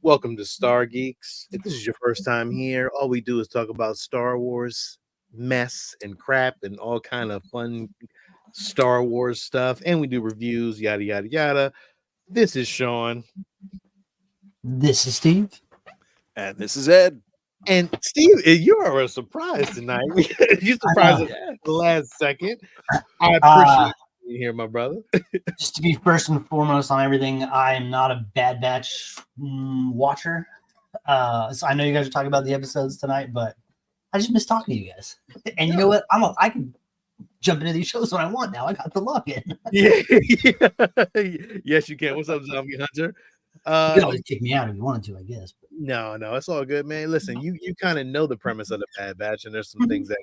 Welcome to Star Geeks. If this is your first time here, all we do is talk about Star Wars mess and crap and all kind of fun Star Wars stuff, and we do reviews, yada yada yada. This is Sean, This is Steve. And this is Ed. and Steve. You are a surprise tonight. You surprised us at the last second. I appreciate you here, my brother. Just to be first and foremost on everything, I am not a Bad Batch watcher. So I know you guys are talking about the episodes tonight, but I just miss talking to you guys. And you know what? I can jump into these shows when I want now. I got the login. Yeah. Yes, you can. What's up, Zombie Hunter? You could always kick me out if you wanted to, I guess. No, it's all good, man. Listen, you kind of know the premise of the Bad Batch, and there's some things that,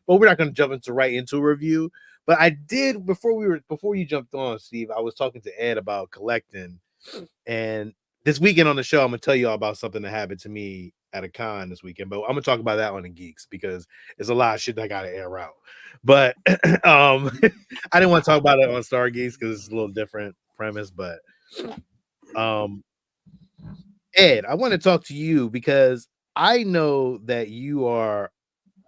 but we're not going to jump right into a review. But I did before you jumped on, Steve. I was talking to Ed about collecting, and this weekend on the show, I'm gonna tell you all about something that happened to me at a con this weekend. But I'm gonna talk about that on the Geeks because there's a lot of shit that I gotta air out. But I didn't want to talk about it on Star Geeks because it's a little different premise. But Ed, I want to talk to you because I know that you are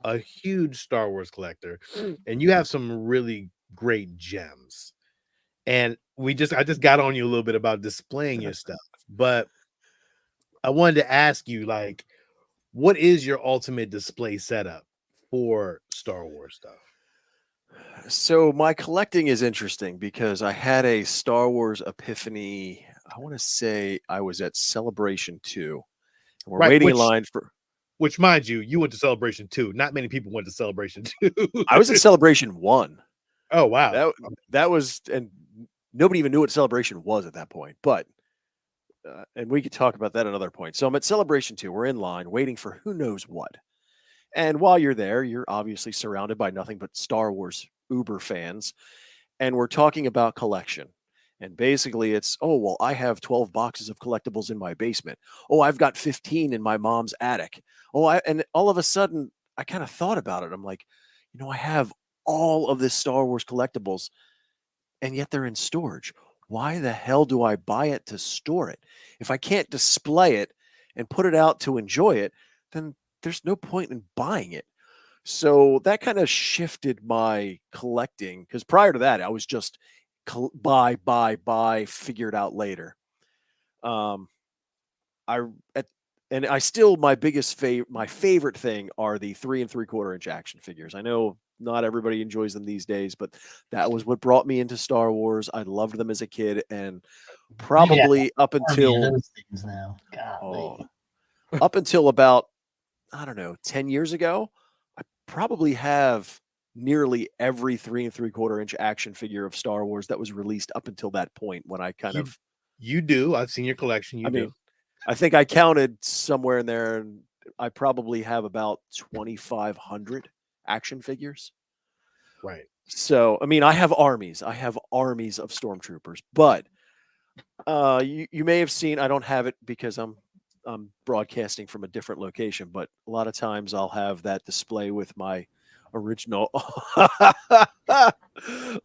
a huge Star Wars collector and you have some really great gems. And I just got on you a little bit about displaying your stuff, but I wanted to ask you, like, what is your ultimate display setup for Star Wars stuff? So my collecting is interesting because I had a Star Wars epiphany. I want to say I was at Celebration 2. We're waiting in line for... Which, mind you went to Celebration 2. Not many people went to Celebration 2. I was at Celebration 1. Oh, wow. That was... And nobody even knew what Celebration was at that point. But... and we could talk about that another point. So I'm at Celebration 2. We're in line waiting for who knows what. And while you're there, you're obviously surrounded by nothing but Star Wars uber fans. And we're talking about collection. And basically it's, oh, well, I have 12 boxes of collectibles in my basement. Oh, I've got 15 in my mom's attic. And all of a sudden I kind of thought about it. I'm like, I have all of this Star Wars collectibles and yet they're in storage. Why the hell do I buy it to store it? If I can't display it and put it out to enjoy it, then there's no point in buying it. So that kind of shifted my collecting because prior to that, I was just buy, figure it out later. My favorite thing are the 3 3/4 inch action figures. I know not everybody enjoys them these days, but that was what brought me into Star Wars. I loved them as a kid, and probably up until up until about, I don't know, 10 years ago, I probably have nearly every 3 3/4 inch action figure of Star Wars that was released up until that point when I You do. I've seen your collection. You do. I think I counted somewhere in there, and I probably have about 2,500 action figures. Right. So, I mean, I have armies. I have armies of stormtroopers, but you may have seen, I don't have it because I'm broadcasting from a different location, but a lot of times I'll have that display with my original.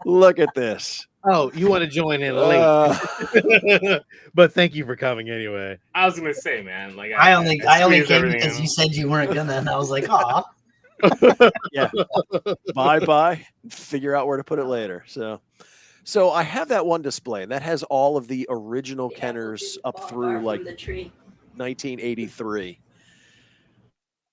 Look at this. Oh, you want to join in late. But thank you for coming anyway. I was gonna say, man, like I only came because you said you weren't gonna, and I was like, "Aw." Yeah. Bye. Figure out where to put it later. So I have that one display, and that has all of the original Kenners up through like 1983.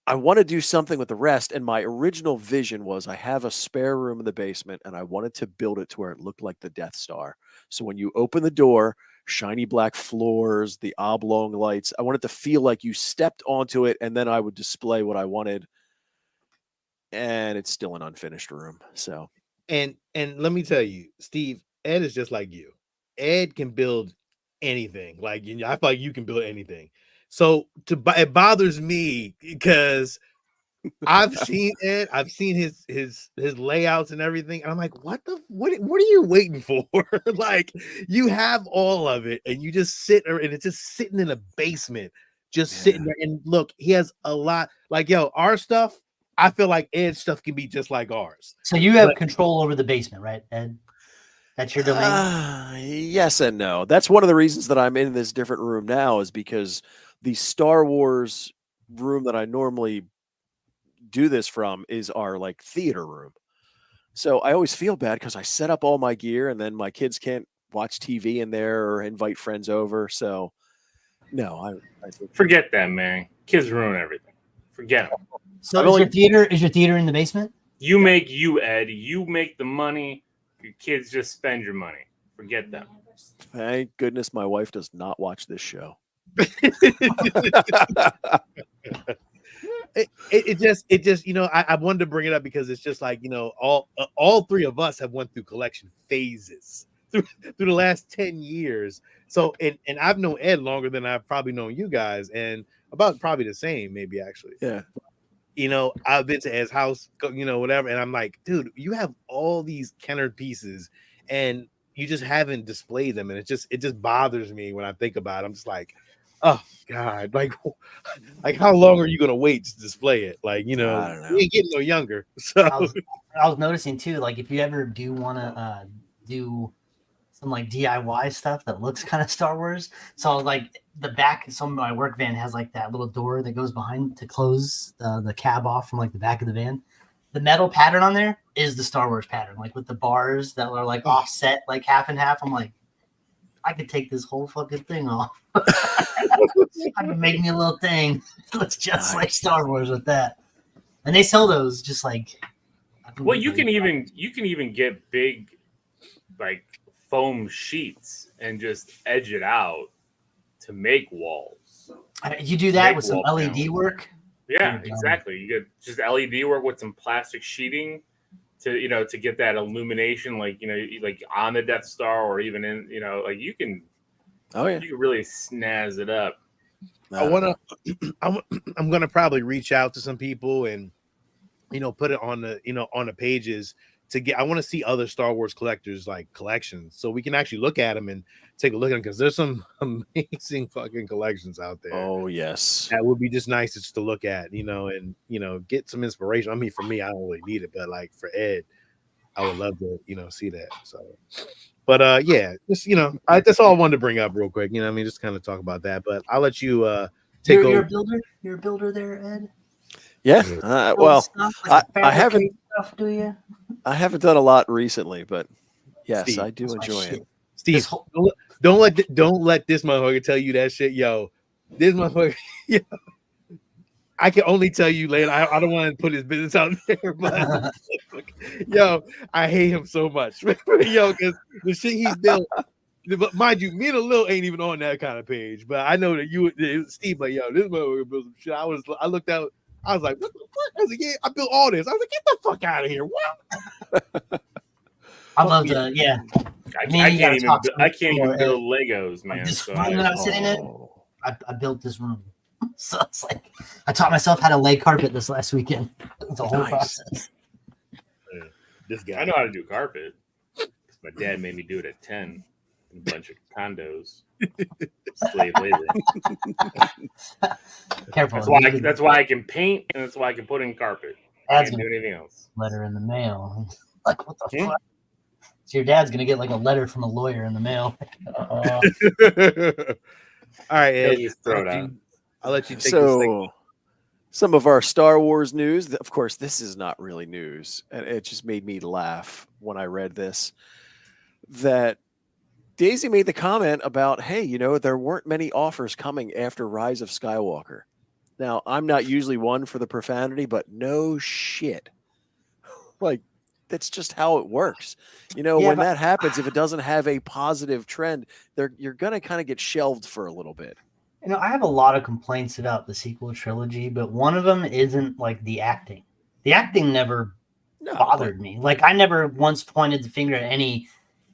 I want to do something with the rest, and my original vision was I have a spare room in the basement, and I wanted to build it to where it looked like the Death Star. So when you open the door, shiny black floors, the oblong lights, I wanted to feel like you stepped onto it, and then I would display what I wanted. And it's still an unfinished room. So, and let me tell you, Steve, Ed is just like you. Ed can build anything. Like, I feel like you can build anything. So it bothers me because I've seen Ed, I've seen his layouts and everything, and I'm like, what are you waiting for? Like, you have all of it, and you just sit and it's just sitting in a basement, sitting there. And look, he has a lot. Like, our stuff. I feel like Ed's stuff can be just like ours. So you have control over the basement, right, Ed? That's your domain? Yes and no. That's one of the reasons that I'm in this different room now is because the Star Wars room that I normally do this from is our like theater room. So I always feel bad because I set up all my gear and then my kids can't watch TV in there or invite friends over. So no, I think Forget that, man. Kids ruin everything. Forget them. So I've is only- your theater in the basement? You make Ed. You make the money. Your kids just spend your money. Forget them. thank goodness my wife does not watch this show. It just I wanted to bring it up because it's just like all three of us have went through collection phases through the last 10 years. So and I've known Ed longer than I've probably known you guys, and about probably the same, maybe actually. Yeah. I've been to Ed's house, whatever, and I'm like, dude, you have all these Kenner pieces and you just haven't displayed them, and it just bothers me when I think about it. I'm just like, oh God, like how long are you gonna wait to display it? Like, I don't know. you ain't getting no younger. So I was noticing too, like if you ever do want to do some like DIY stuff that looks kind of Star Wars, so like the back, some of my work van has like that little door that goes behind to close the cab off from like the back of the van. The metal pattern on there is the Star Wars pattern, like with the bars that are like offset, like half and half. I'm like, I could take this whole fucking thing off. I could make me a little thing. Looks just like Star Wars with that. And they sell those just like. Well, you can even get big, like foam sheets and just edge it out to make walls. You do that Make with some wall LED panels. work. Yeah, Yeah. exactly. You get just LED work with some plastic sheeting to get that illumination, like like on the Death Star or even in like you can really snazz it up. I'm gonna probably reach out to some people and put it on the pages to get. I want to see other Star Wars collectors like collections, so we can actually look at them and take a look at them, because there's some amazing fucking collections out there. Oh yes, that would be just nice just to look at, and get some inspiration. I mean, for me, I don't really need it, but like for Ed, I would love to see that. So, but yeah, just that's all I wanted to bring up real quick. Just kind of talk about that. But I'll let you take over. You're a builder. You're a builder there, Ed. Yeah. Well, Stuff, like I haven't. Stuff, do you? I haven't done a lot recently, but yes, Steve, I do enjoy it. Steve, don't let this motherfucker tell you that shit, yo. This motherfucker, yo. I can only tell you later. I don't want to put his business out there, but yo, I hate him so much, yo, because the shit he's built. But mind you, me and Lil ain't even on that kind of page. But I know that you, Steve, like, yo, this motherfucker built some shit. I looked out. I was like, what the fuck? I was like, yeah, I built all this. I was like, get the fuck out of here. What? I love the I can't even build Legos, man. This room that I'm sitting in, I built this room. So it's like I taught myself how to lay carpet this last weekend. It's a whole process. This guy, I know how to do carpet. My dad made me do it at 10 in a bunch of condos. Slave labor. Careful. That's why I can paint, and that's why I can put in carpet. I can't do anything else. Letter in the mail. Like, what the fuck? So your dad's gonna get like a letter from a lawyer in the mail. All right, Ed, Just throw it out. I'll let you take this So, some of our Star Wars news. Of course, this is not really news, and it just made me laugh when I read this. That Daisy made the comment about, hey, there weren't many offers coming after Rise of Skywalker. Now, I'm not usually one for the profanity, but no shit. Like, that's just how it works. When that happens, if it doesn't have a positive trend, you're going to kind of get shelved for a little bit. I have a lot of complaints about the sequel trilogy, but one of them isn't like the acting. The acting never bothered me. Like, I never once pointed the finger at any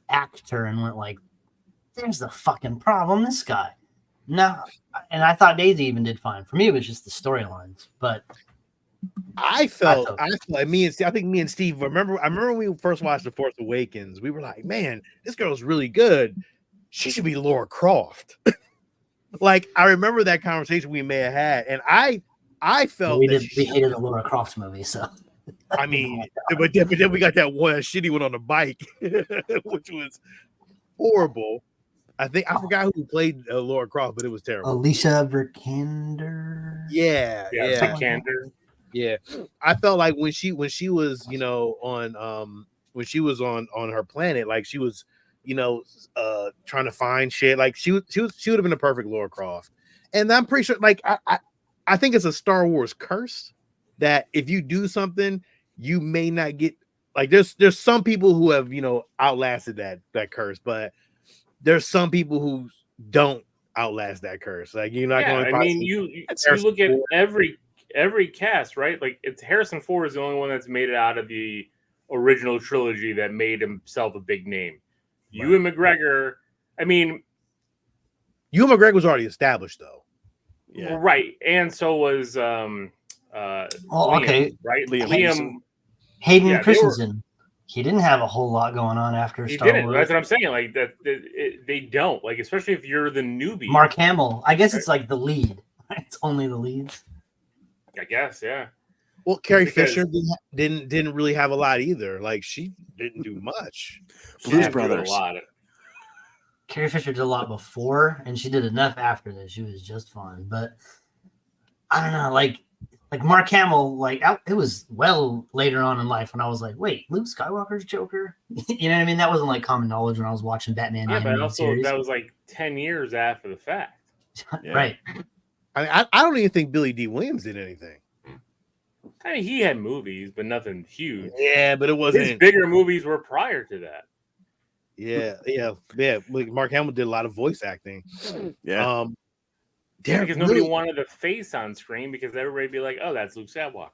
actor and went like, there's the fucking problem, this guy. No, and I thought Daisy even did fine. For me, it was just the storylines. But I think me and Steve remember. I remember when we first watched The Force Awakens. We were like, man, this girl's really good. She should be Laura Croft. Like, I remember that conversation we may have had, and I felt we hated the Laura Croft movie. So I mean, but then we got that one shitty one on the bike, which was horrible. I forgot who played Laura Croft, but it was terrible. Alicia Vikander. Yeah. Vikander. Yeah. I felt like when she was, on when she was on her planet, like she was, trying to find shit. Like she would have been a perfect Laura Croft. And I'm pretty sure, like I think it's a Star Wars curse that if you do something, you may not get, like there's some people who have, outlasted that curse, but there's some people who don't outlast that curse. Like you're not going to. I mean, you look at every cast, right? Like it's Harrison Ford is the only one that's made it out of the original trilogy that made himself a big name. Right. Ewan McGregor, I mean, Ewan McGregor was already established though. Yeah. Right. And so was Liam, okay. Right? Liam Hayden Christensen. He didn't have a whole lot going on after Star Wars. That's what I'm saying. Like that, they don't. Like, especially if you're the newbie. Mark Hamill. I guess it's like the lead. It's only the leads. I guess, yeah. Well, Carrie Fisher didn't really have a lot either. Like she didn't do much. Blues Brothers. A lot. Carrie Fisher did a lot before, and she did enough after this. She was just fine, but I don't know. Like Mark Hamill, like it was well later on in life when I was like, wait, Luke Skywalker's Joker? You know what I mean? That wasn't like common knowledge when I was watching Batman. Yeah, but also that was like 10 years after the fact. Yeah. Right. I mean, I don't even think Billy D. Williams did anything. I mean, he had movies, but nothing huge. Yeah, but it wasn't. His bigger movies were prior to that. Yeah. Like Mark Hamill did a lot of voice acting. Yeah. Because nobody wanted a face on screen because everybody'd be like, "Oh, that's Luke Skywalker."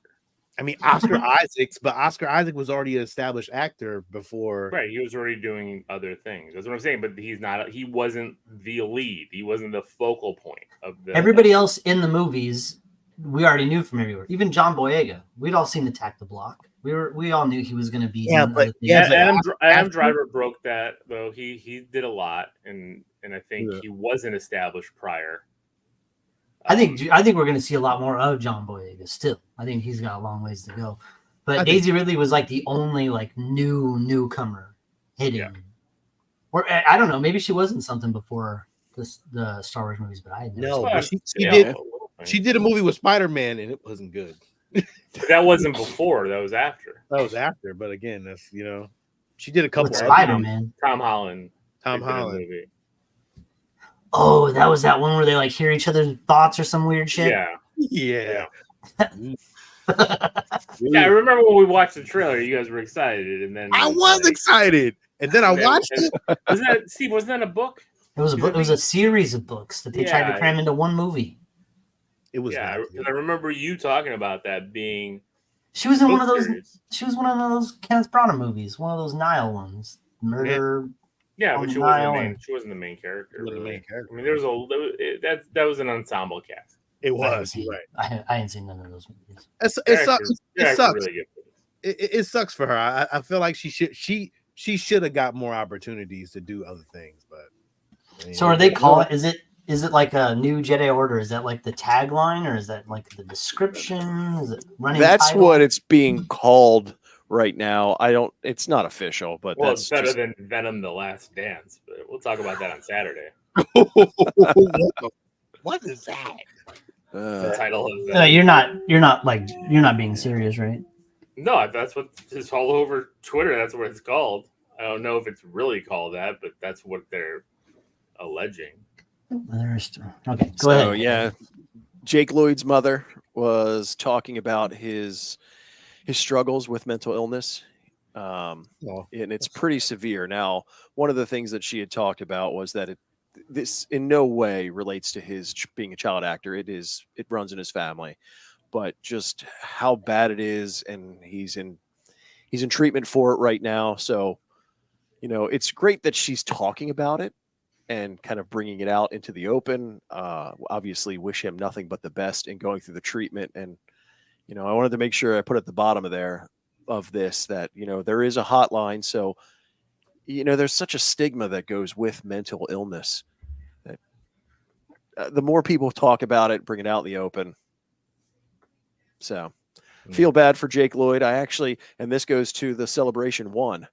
I mean, Oscar Isaac was already an established actor before. Right, he was already doing other things. That's what I'm saying. But he wasn't the lead. He wasn't the focal point of the. Everybody else in the movies, we already knew from everywhere. Even John Boyega, we'd all seen Attack the Block. We all knew he was going to be. Adam Driver broke that though. He did a lot, and I think he wasn't established prior. I think we're going to see a lot more of John Boyega still. I think he's got a long ways to go. But Daisy Ridley was like the only like newcomer hitting. Yeah. Or I don't know, maybe she wasn't something before the Star Wars movies, but I she did a movie with Spider-Man and it wasn't good. That wasn't before, that was after. That was after, but again, that's she did a couple of Spider-Man. Tom Holland. Movie. Oh, that was that one where they like hear each other's thoughts or some weird shit. Yeah. I remember when we watched the trailer, you guys were excited, and then I was excited, and then I watched it. Wasn't that a book? It was a book. It was a series of books that they tried to cram into one movie. It was. Yeah, I remember you talking about that being. She was in one of those. She was one of those Kenneth Branagh movies, one of those Nile ones, Murder. Yeah, but she wasn't the main character. The main character. I mean, that was an ensemble cast. It was right. I ain't seen none of those movies. It sucks. It sucks. Really it sucks for her. I feel like she should have got more opportunities to do other things. But so are they calling? Is it like a new Jedi Order? Is that like the tagline, or is that like the description? Is it running? That's title? what it's being called. Right now, it's not official, but it's better than Venom: The Last Dance. But we'll talk about that on Saturday. What is that? The title of Venom. You're not being serious, right? No, that's what is all over Twitter. That's what it's called. I don't know if it's really called that, but that's what they're alleging. Okay, go ahead. So yeah, Jake Lloyd's mother was talking about his struggles with mental illness, and it's pretty severe. Now, one of the things that she had talked about was that this in no way relates to his being a child actor. It runs in his family, but just how bad it is, and he's in treatment for it right now. So, it's great that she's talking about it and kind of bringing it out into the open. Obviously, wish him nothing but the best in going through the treatment. And I wanted to make sure I put at the bottom of this that, there is a hotline. So, there's such a stigma that goes with mental illness that the more people talk about it, bring it out in the open. So feel bad for Jake Lloyd. And this goes to the Celebration 1.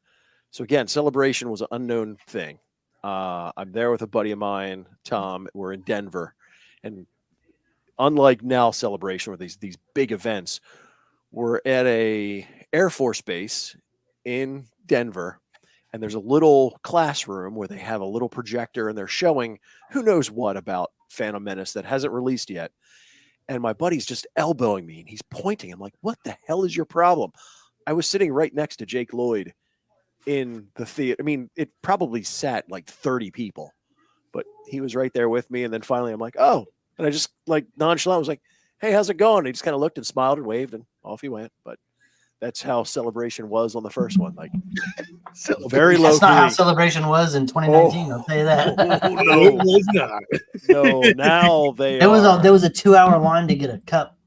So again, Celebration was an unknown thing. I'm there with a buddy of mine, Tom. We're in Denver, and unlike now Celebration with these big events, we're at a Air Force base in Denver, and there's a little classroom where they have a little projector and they're showing who knows what about Phantom Menace that hasn't released yet. And my buddy's just elbowing me and he's pointing. I'm like, what the hell is your problem? I was sitting right next to Jake Lloyd in the theater. I mean, it probably sat like 30 people, but he was right there with me. And then finally I'm like, oh, and I just like nonchalant was like, hey, how's it going? And he just kind of looked and smiled and waved and off he went. But that's how Celebration was on the first one. Like very low. That's not how Celebration was in 2019. I'll tell you that. No, it was not. No, now there was a 2-hour line to get a cup.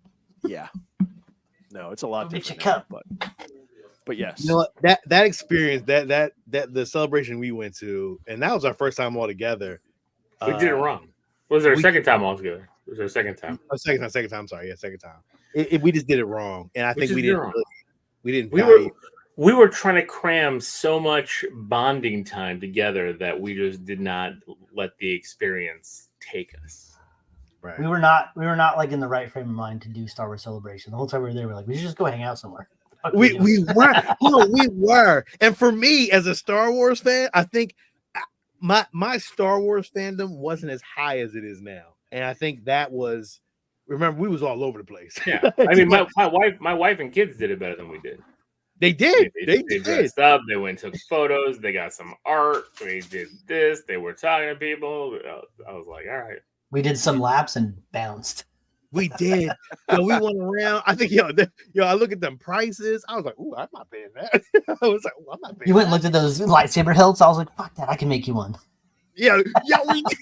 Yeah. No, it's a lot different. Cup. But yes. You know what? That experience, that the celebration we went to, and that was our first time all together. We did it wrong. Was there a second time altogether? Was there a second time? Second time. Sorry, yeah, second time. We just did it wrong, and I think we didn't. We were trying to cram so much bonding time together that we just did not let the experience take us. Right. We were not like in the right frame of mind to do Star Wars Celebration. The whole time we were there, we were like, we should just go hang out somewhere. We were. And for me, as a Star Wars fan, I think my Star Wars fandom wasn't as high as it is now. And I think that was, remember, we was all over the place. Yeah. I mean, my wife and kids did it better than we did. They did. They dressed up. They went and took photos. They got some art. They did this. They were talking to people. I was like, all right. We did some laps and bounced. We did. We went around. I think, I look at them prices. I was like, ooh, I'm not paying that. I was like, ooh, I'm not paying You went and looked at those lightsaber hilts. I was like, fuck that. I can make you one. Yeah, we did.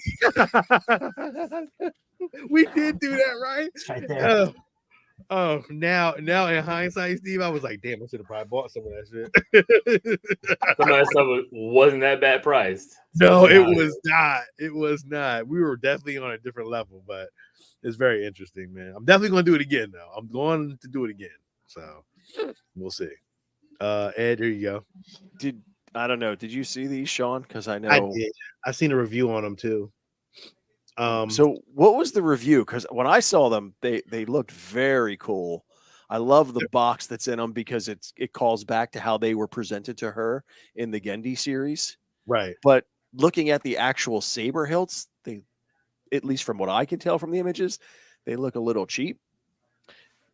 We did do that, right? It's right there. Now in hindsight, Steve, I was like, damn, I should have probably bought some of that shit. Some of that stuff wasn't that bad priced. No, it was not. It was not. We were definitely on a different level, but it's very interesting, man. I'm definitely going to do it again, though. I'm going to do it again. So we'll see. Ed, here you go. I don't know. Did you see these, Sean? Because I know I did. I seen a review on them too. So what was the review? Because when I saw them, they looked very cool. I love the box that's in them because it calls back to how they were presented to her in the Gendy series. Right. But looking at the actual saber hilts, they, at least from what I can tell from the images, they look a little cheap.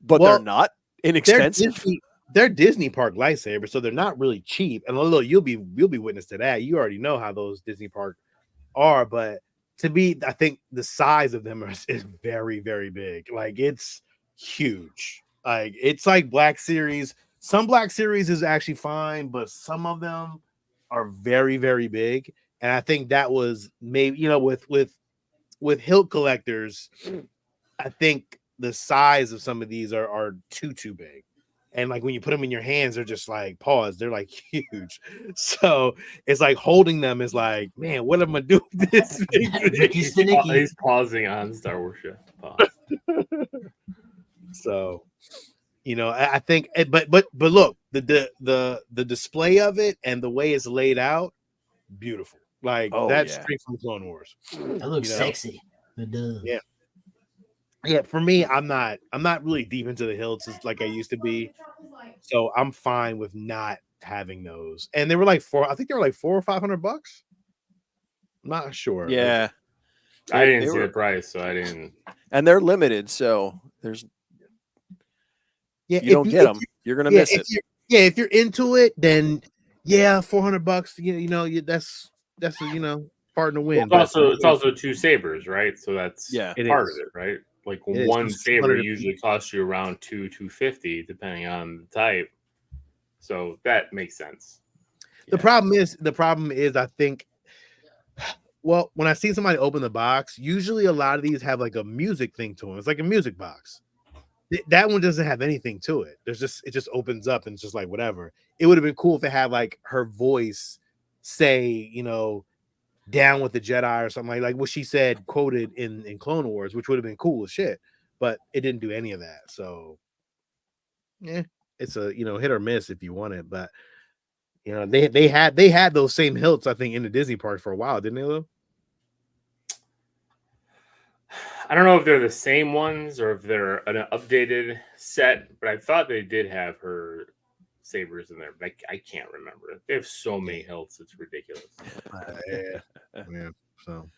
But they're not inexpensive. They're Disney park lightsabers, so they're not really cheap. And look, you'll be witness to that. You already know how those Disney park are, but I think the size of them is very, very big. Like it's huge. Like it's like Black Series. Some Black Series is actually fine, but some of them are very, very big. And I think that was maybe, with hilt collectors, I think the size of some of these are too big. And like when you put them in your hands, they're just like pause. They're like huge. So it's like holding them is like, man, what am I doing with this? He's pausing on Star Wars show. Pause. So, I think, but look, the display of it and the way it's laid out, beautiful. Like that's straight from Clone Wars. That looks sexy. It does. Yeah. Yeah, for me, I'm not really deep into the hilts like I used to be. So I'm fine with not having those. And they were like I think they were like $400 or $500. I'm not sure. Yeah. I didn't see the price, so I didn't. And they're limited, so there's you don't get them. You're gonna miss it. If you're into it, then $400. That's part in the win. Well, it's also two sabers, right? So that's part of it, right? Like one saber usually costs you around $250, depending on the type. So that makes sense. The problem is, I think. Well, when I see somebody open the box, usually a lot of these have like a music thing to them. It's like a music box. That one doesn't have anything to it. It just opens up and it's just like whatever. It would have been cool if it had like her voice say, down with the Jedi or something like what she said quoted in Clone Wars, which would have been cool as shit, but it didn't do any of that. So it's a hit or miss if you want it, but You know, they had those same hilts, I think, in the Disney parks for a while, didn't they? Though I don't know if they're the same ones or if they're an updated set, but I thought they did have her sabers in there, but I can't remember. They have so many hilts, it's ridiculous. yeah. So.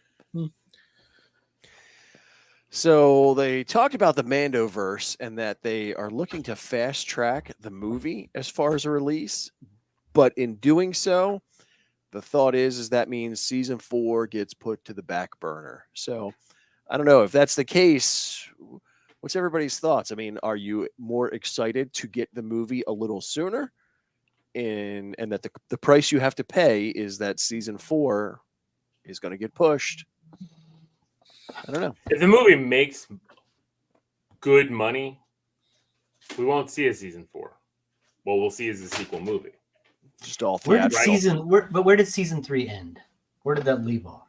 So they talked about the Mandoverse and that they are looking to fast track the movie as far as a release. But in doing so, the thought is that means season 4 gets put to the back burner. So I don't know if that's the case. What's everybody's thoughts? I mean, are you more excited to get the movie a little sooner? And that the price you have to pay is that season 4 is going to get pushed? I don't know. If the movie makes good money, we won't see a season 4. What we'll see is a sequel movie. Just all Where did theatrical. where did season 3 end? Where did that leave off?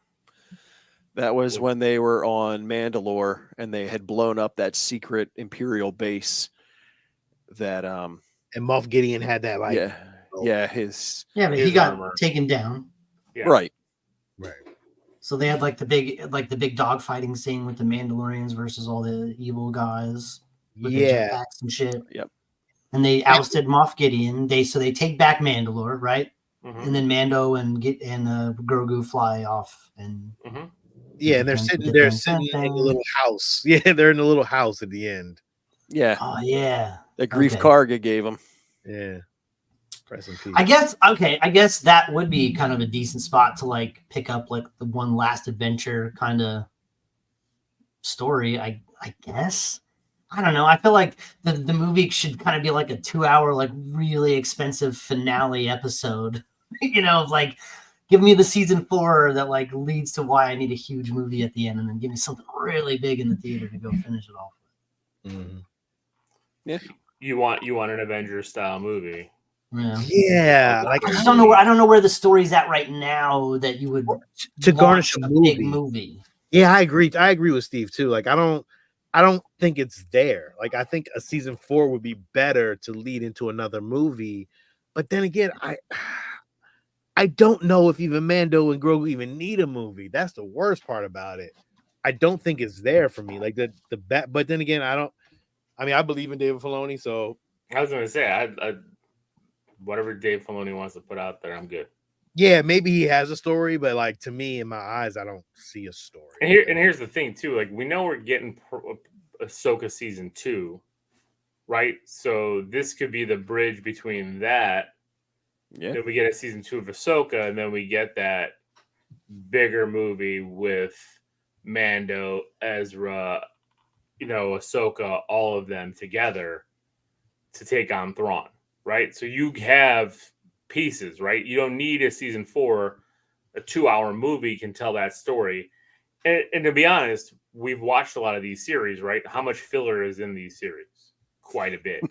That was when they were on Mandalore and they had blown up that secret Imperial base. That And Moff Gideon had that but he got armor. taken down. Yeah. Right. So they had like the big dog fighting scene with the Mandalorians versus all the evil guys with the jetpacks and shit. Yep. And they ousted Moff Gideon. They take back Mandalore, right? Mm-hmm. And then Mando and Grogu fly off and Yeah, and they're sitting in a little house. Yeah, they're in a little house at the end. Yeah. Oh yeah. That Grief Karga gave them. Yeah. Rest in peace. I guess that would be kind of a decent spot to like pick up like the one last adventure kind of story. I guess. I don't know. I feel like the movie should kind of be like a 2-hour, like really expensive finale episode. You know, of like give me the season 4 that like leads to why I need a huge movie at the end, and then give me something really big in the theater to go finish it off. Mm-hmm. Yeah. You want an Avengers style movie. Yeah. Like I don't know where the story's at right now that you would to garnish a big movie. Yeah, I agree. I agree with Steve too. Like I don't think it's there. Like I think a season 4 would be better to lead into another movie. But then again, I don't know if even Mando and Grogu even need a movie. That's the worst part about it. I don't think it's there for me. Like but then again, I believe in David Filoni, so I was gonna say I whatever Dave Filoni wants to put out there, I'm good. Yeah, maybe he has a story, but like to me, in my eyes, I don't see a story. And here's the thing too. Like we know we're getting Ahsoka season 2, right? So this could be the bridge between that. Yeah. Then we get a season 2 of Ahsoka, and then we get that bigger movie with Mando, Ezra, Ahsoka, all of them together to take on Thrawn, right? So you have pieces, right? You don't need a season 4. A 2-hour movie can tell that story. And to be honest, we've watched a lot of these series, right? How much filler is in these series? Quite a bit.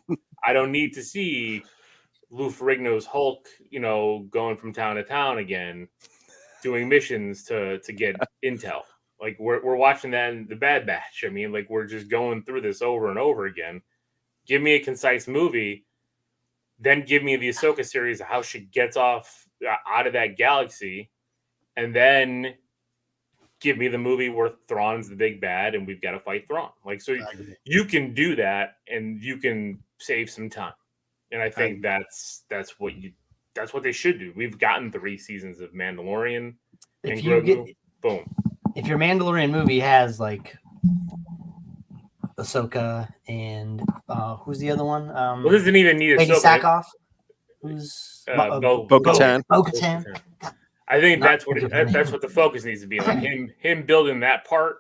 I don't need to see Lou Ferrigno's Hulk, going from town to town again, doing missions to get intel. Like we're watching that in the Bad Batch. I mean, like we're just going through this over and over again. Give me a concise movie, then give me the Ahsoka series of how she gets off out of that galaxy, and then give me the movie where Thrawn's the big bad and we've got to fight Thrawn. Like so, you can do that and you can save some time. And I think that's what they should do. We've gotten 3 seasons of Mandalorian and Grogu. Boom. If your Mandalorian movie has like Ahsoka and who's the other one? Well, doesn't even need Lady Ahsoka. Sackhoff. Who's Bo-Katan. Bo-Katan. I think that's what the focus needs to be. Like him building that part,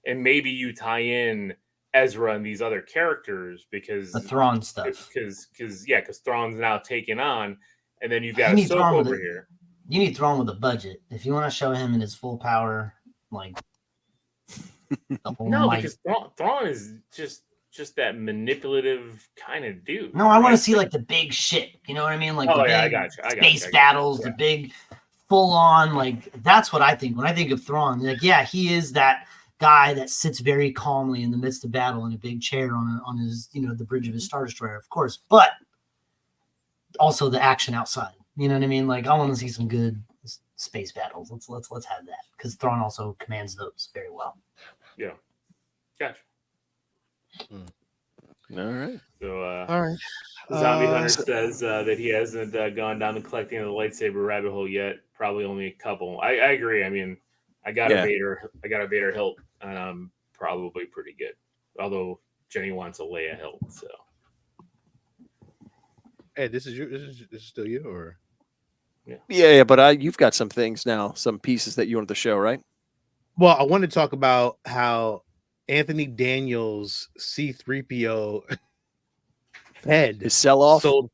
and maybe you tie in Ezra and these other characters because the Thrawn stuff. Because Thrawn's now taking on, and then you've got Ahsoka over here. You need Thrawn with a budget if you want to show him in his full power, like. Because Thrawn is just that manipulative kind of dude. No, I want to see like the big shit. You know what I mean? Like I got you. Space battles, the big full on. Like that's what I think when I think of Thrawn. Like, yeah, he is that guy that sits very calmly in the midst of battle in a big chair on his the bridge of his Star Destroyer, of course, but also the action outside. You know what I mean? Like, I want to see some good space battles. Let's have that, because Thrawn also commands those very well. Yeah, gotcha. All right. So, All right. Zombie Hunter says that he hasn't gone down the collecting of the lightsaber rabbit hole yet. Probably only a couple. I agree. I mean, I got a Vader hilt, and I'm probably pretty good. Although Jenny wants a Leia hilt, so. Hey, this is still you, or? Yeah, but you've got some things now, some pieces that you wanted to show, right? Well, I want to talk about how Anthony Daniels C-3PO head His sell-off sold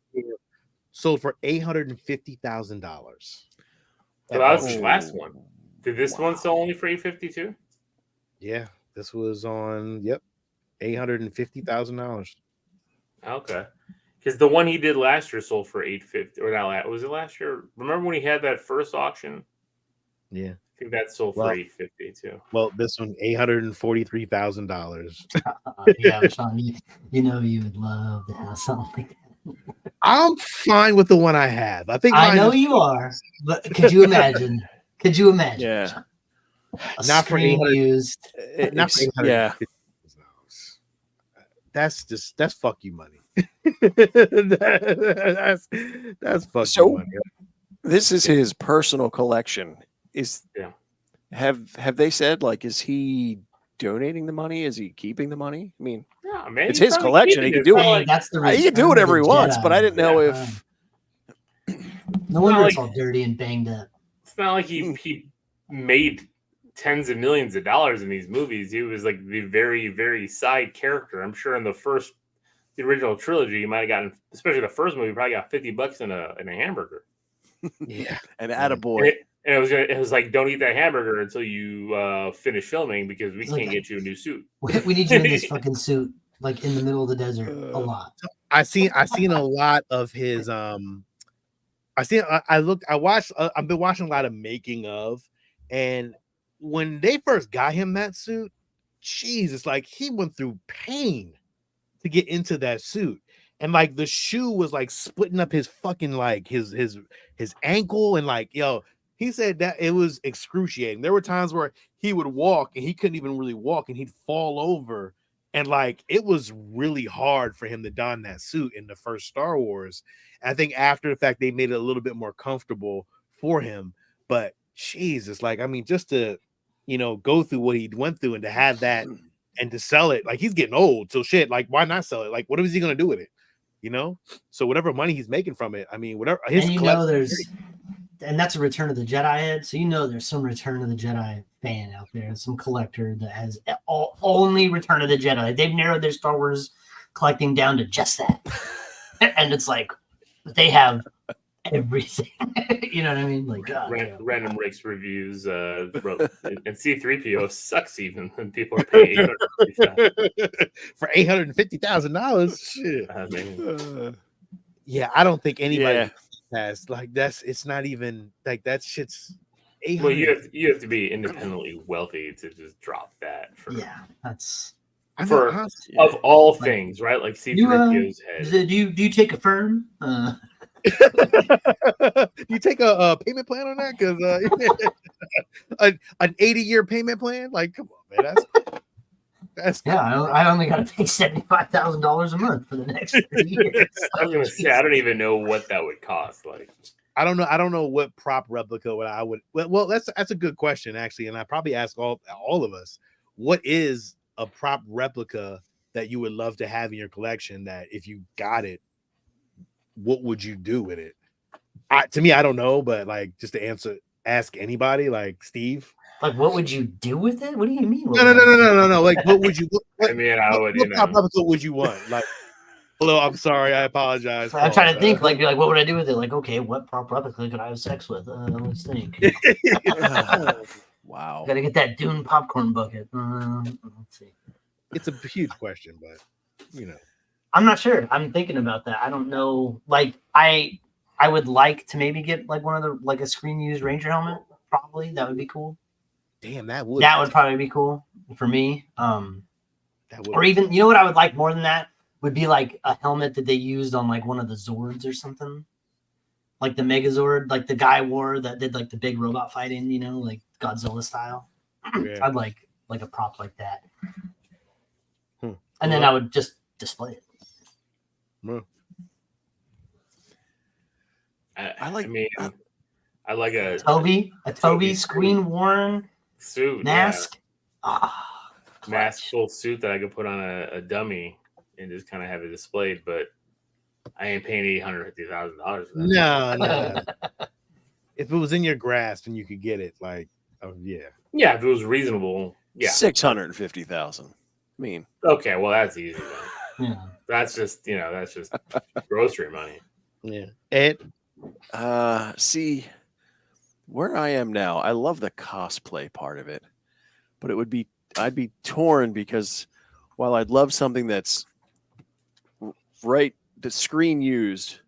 for $850,000. So that was the last one. Did this one sell only for $852? Yeah, this was on $850,000. Okay, because the one he did last year sold for $850, or not? Was it last year? Remember when he had that first auction? Yeah, I think that sold for $850 too. Well, this one $843,000. Yeah, Sean, you know you would love to have something like that. I'm fine with the one I have. I know you are, but could you imagine? Yeah. Not for used. Not for yeah. That's fuck you money. that's fuck you money. This is his personal collection. Have they said, like, is he donating the money? Is he keeping the money? I mean, yeah, man, it's his collection. He can do it. He can do whatever he wants, but I didn't know if. No wonder it's all dirty and banged up. It's not like he made tens of millions of dollars in these movies. He was like the very, very side character. I'm sure in the original trilogy, you might have gotten, especially the first movie, you probably got $50 in a hamburger. Yeah, an attaboy. And it was like, don't eat that hamburger until you finish filming, because we can't get you a new suit. We need you in this fucking suit, like in the middle of the desert, a lot. I seen a lot of his. I've been watching a lot of making of, and when they first got him that suit, jeez, it's like he went through pain to get into that suit. And like the shoe was like splitting up his fucking like his ankle, and like, yo, he said that it was excruciating. There were times where he would walk and he couldn't even really walk, and he'd fall over, and like it was really hard for him to don that suit in the first Star Wars. And I think after the fact they made it a little bit more comfortable for him, but Jesus, like, I mean, just to go through what he went through and to have that and to sell it, like, he's getting old, so shit, like, why not sell it? Like, what is he gonna do with it? So whatever money he's making from it, I mean, whatever his and that's a Return of the Jedi head, so there's some Return of the Jedi fan out there, some collector that has only Return of the Jedi. They've narrowed their Star Wars collecting down to just that, and it's like they have everything. You know what I mean? Like, Random Rick's reviews wrote, and C-3PO sucks even when people are paying for $850,000. Shit. I mean, yeah, I don't think anybody has, like, it's not even like that shit's. Well, you have to be independently wealthy to just drop that. That's of all things, right? Like C-3PO's head. Do you take a firm? You take a payment plan on that? Because an 80-year payment plan? Like, come on, man. That's I only got to pay $75,000 a month for the next 3 years. I was gonna say, I don't even know what that would cost. Like, I don't know what prop replica I would. Well, that's a good question, actually, and I probably ask all of us, what is a prop replica that you would love to have in your collection that if you got it, what would you do with it? To me, I don't know, but like, just to ask anybody, like Steve. Like, what would you do with it? What do you mean? No. Like, what would you? I mean, I would. What replica would you want? Like, hello, I'm sorry, I apologize. I'm trying to think. Like, what would I do with it? Like, okay, what prop replica could I have sex with? Let's think. Wow. Got to get that Dune popcorn bucket. Let's see. It's a huge question, but I'm not sure. I'm thinking about that. I don't know. Like, I would like to maybe get like one of the, like, a screen used Ranger helmet. Probably that would be cool. Damn, that would probably be cool for me. That would. Or even, what I would like more than that would be like a helmet that they used on like one of the Zords or something. like the Megazord, like the guy wore that did like the big robot fighting, you know, like Godzilla style. Yeah. I'd like a prop like that. Hmm. And then I would just display it. I like a Toby screen worn suit mask. Mask full suit that I could put on a dummy and just kind of have it displayed, but I ain't paying $850,000 for that. No. If it was in your grasp and you could get it, like, yeah, if it was reasonable, yeah, 650,000. I mean, okay, well that's easy. Yeah. That's just grocery money. Yeah. Ed, see where I am now. I love the cosplay part of it, but I'd be torn because while I'd love something that's the screen used,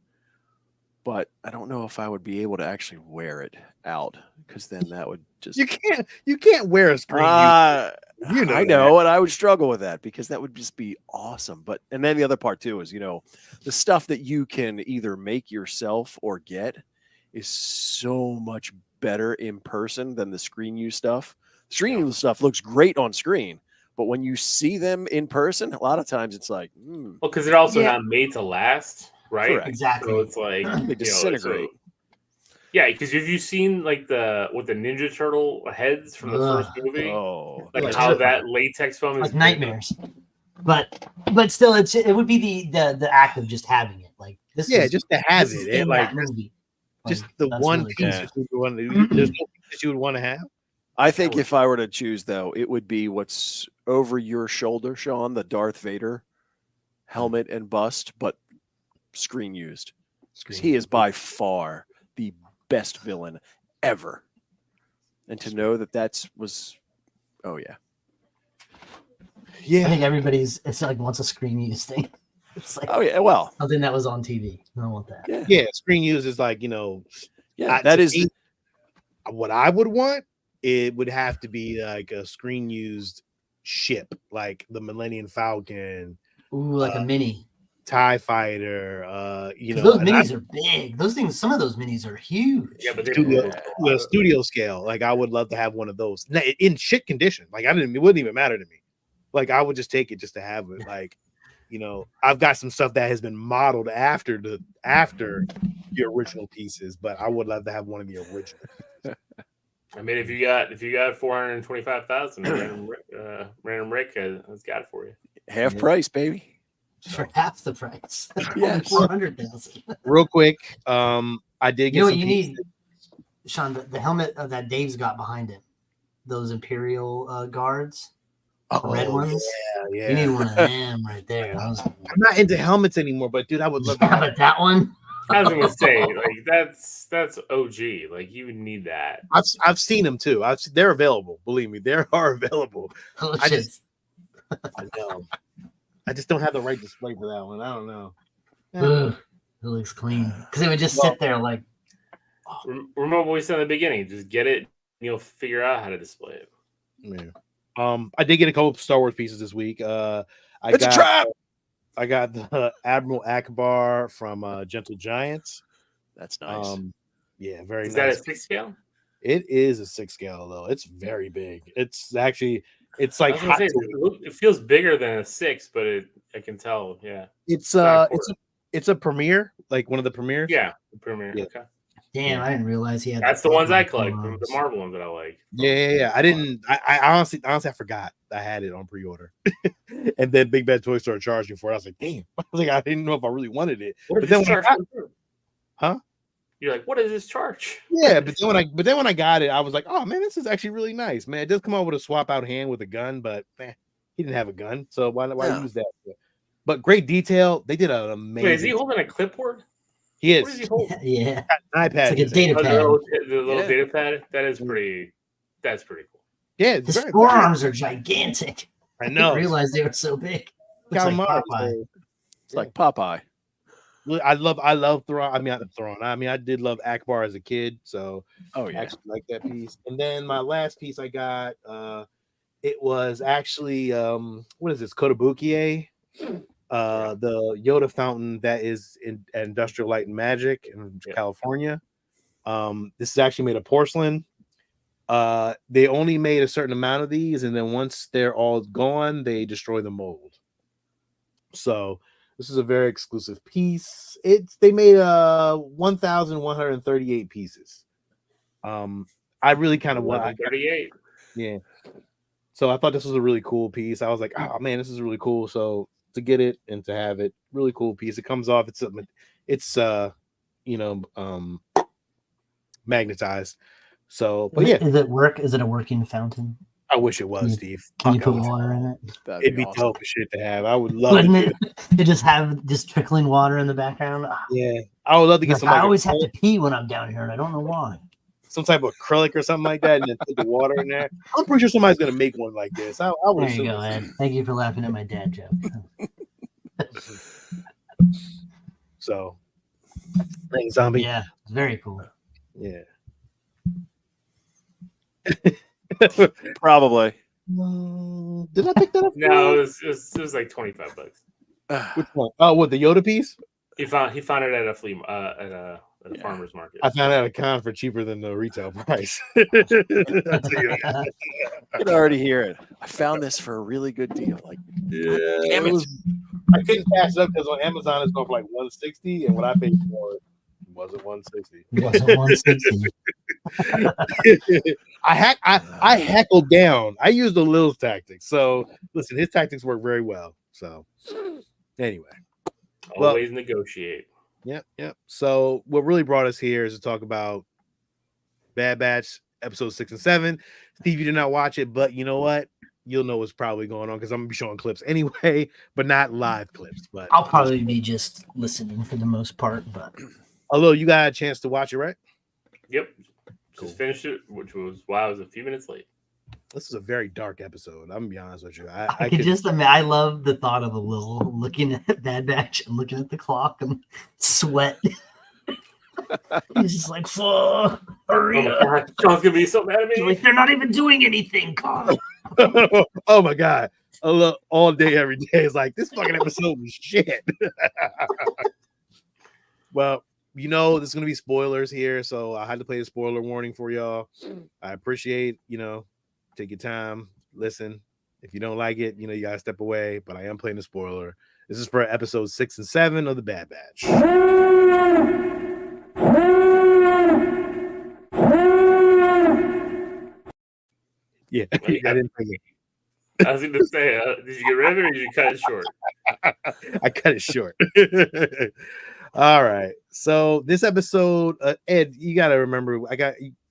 but I don't know if I would be able to actually wear it out because then that would just you can't wear a screen. You know I know, and I would struggle with that because that would just be awesome. But and then the other part too is the stuff that you can either make yourself or get is so much better in person than the screen use stuff. Screen use stuff looks great on screen, but when you see them in person, a lot of times it's like, well, because they're also not made to last, right? Correct. Exactly. So it's like they disintegrate. Yeah, because have you seen like the Ninja Turtle heads from the first movie? Oh, like how that latex foam is like nightmares. But still, it would be the act of just having it. Like this. Yeah, just to have this is it. in Like that movie. just Like, the one really piece cool. that you would want to. There's no piece that you would want to have. I think if I were to choose, though, it would be what's over your shoulder, Sean, the Darth Vader helmet and bust, but screen used. Because he is by far the best villain ever. And to know that was, oh, yeah. I think it's like wants a screen use thing. It's like, oh, yeah, well. Something that was on TV. I don't want that. Yeah, screen use is like, that is what I would want. It would have to be like a screen used ship, like the Millennium Falcon. Ooh, like a mini TIE Fighter. Those minis are big. Those things, some of those minis are huge. Yeah, but they're studio scale. Like I would love to have one of those in shit condition. Like it wouldn't even matter to me. Like I would just take it just to have it. Like, I've got some stuff that has been modeled after the original pieces, but I would love to have one of the original. I mean, if you got 425,000, random Rick has got it for you. Half price, baby. For half the price. Yes. 400,000. Real quick, I did get. You know what you need, Sean? The helmet that Dave's got behind it. Those Imperial guards, the red ones. Yeah. You need one of them right there. I'm not into helmets anymore, but dude, I would love to have but that one. I was gonna say, like that's OG. Like you would need that. I've seen them too. They're available. Believe me, they are available. I know. I just don't have the right display for that one. I don't know. Ugh, it looks clean because it would just sit there like. Remember what we said in the beginning? Just get it. You'll figure out how to display it. Yeah. I did get a couple of Star Wars pieces this week. It's a trap. I got the Admiral Akbar from Gentle Giants. That's nice. Yeah, very nice. nice. Is that a 6 scale? It is a 6 scale though. It's very big. It's like it feels bigger than a 6, but I can tell. Yeah, it's a premiere, like one of the premieres. Yeah, the premiere. Yeah. Okay. Damn, I didn't realize he had. That's the ones I collect, the Marvel ones that I like. Yeah. I honestly I forgot I had it on pre-order, and then Big Bad Toy started charging for it. I was like, damn. I didn't know if I really wanted it. But then huh? You're like, what is this charge? Yeah, but then when I got it, I was like, oh man, this is actually really nice, man. It does come out with a swap out hand with a gun, but man, he didn't have a gun, so why use that? But great detail. They did an amazing. Wait, is he holding a clipboard? He is. What is he holding? Yeah, an iPad. It's like a data pad. The little data pad. That's pretty cool. Yeah, his forearms are gigantic. I know. I didn't realize they were so big. It's like Popeye. It's like Popeye. I love Thrawn. I did love Akbar as a kid, so I actually like that piece. And then my last piece I got, it was actually what is this, Kotobukiya the Yoda fountain that is in Industrial Light and Magic in California. This is actually made of porcelain. They only made a certain amount of these, and then once they're all gone, they destroy the mold. So this is a very exclusive piece. They made 1,138 pieces. I really kind of want 38. Yeah. So I thought this was a really cool piece. I was like, oh man, this is really cool. So to get it and to have it, really cool piece. It comes off. It's magnetized. So, but yeah, is it work? Is it a working fountain? I wish it was, Steve. Can you put water in it? It'd be dope as shit to have. I would love it to just have just trickling water in the background. Yeah, I would love to get some. I always have to pee when I'm down here, and I don't know why. Some type of acrylic or something like that, and then put the water in there. I'm pretty sure somebody's gonna make one like this. I would there you go, Ed. Thank you for laughing at my dad joke. So, thanks, zombie. Yeah, it's very cool. Yeah. Probably. Did I pick that up? No, it was like $25. Which one? Oh, what, the Yoda piece? He found it at a flea at a farmer's market. I found it at a con for cheaper than the retail price. I can already hear it. I found this for a really good deal. Like, damn it. I couldn't pass it up because on Amazon it's going for like $160, and what I paid for it wasn't $160. It wasn't $160. I heckled down. I used the Lil's tactics. So listen, his tactics work very well. So anyway, always negotiate. Yep. So what really brought us here is to talk about Bad Batch episodes 6 and 7. Steve, you did not watch it, but you know what? You'll know what's probably going on because I'm gonna be showing clips anyway, but not live clips. But I'll probably be just listening for the most part. But although you got a chance to watch it, right? Yep. Cool. Just finished it, which was why I was a few minutes late. This is a very dark episode. I'm gonna be honest with you. I could just imagine. I love the thought of a Lil looking at Bad Batch and looking at the clock and sweat. He's just like, "Fuck, hurry up!" John's gonna be so mad at me. Like, they're not even doing anything, Carl. Oh my god! I love all day, every day. It's like this fucking episode was shit. Well, you know, there's gonna be spoilers here, so I had to play a spoiler warning for y'all. I appreciate, take your time, listen. If you don't like it, you gotta step away. But I am playing the spoiler. This is for episodes 6 and 7 of the Bad Batch. Yeah, I didn't think it. I was going to say, did you get rid of it or did you cut it short? I cut it short. All right. So this episode, Ed, you got to remember.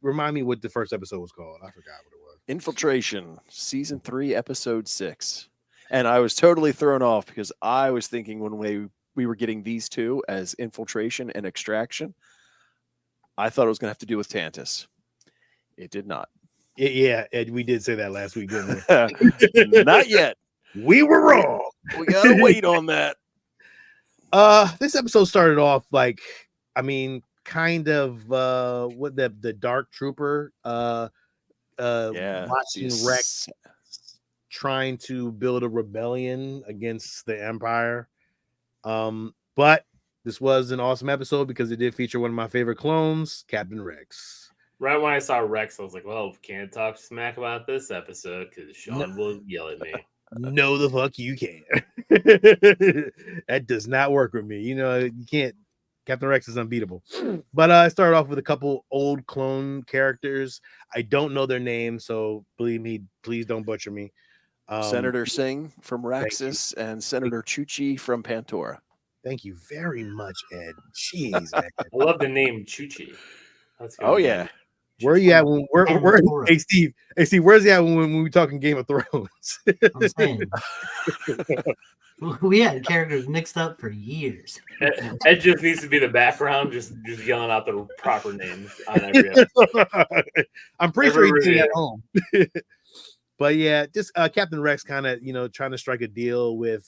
Remind me what the first episode was called. I forgot what it was. Infiltration, season 3, episode 6. And I was totally thrown off because I was thinking when we were getting these two as infiltration and extraction, I thought it was going to have to do with Tantus. It did not. Yeah, Ed, we did say that last week, didn't we? Not yet. We were wrong. We gotta wait on that. This episode started off kind of what the Dark Trooper watching Rex trying to build a rebellion against the Empire. But this was an awesome episode because it did feature one of my favorite clones, Captain Rex. Right when I saw Rex, I was like, well, can't talk smack about this episode because Sean will yell at me. No, the fuck you can't. That does not work with me. You can't. Captain Rex is unbeatable. But I started off with a couple old clone characters. I don't know their names, so believe me, please don't butcher me. Senator Singh from Raxus and Senator Chuchi from Pantora. Thank you very much, Ed. Jeez, man. I love the name Chuchi. Oh, yeah. Where are you at when hey Steve, where's he at when we talking Game of Thrones? I'm saying. We had characters mixed up for years. Ed just needs to be the background, just yelling out the proper names on every episode. I'm pretty sure he's doing it at home. But yeah, just Captain Rex kind of, trying to strike a deal with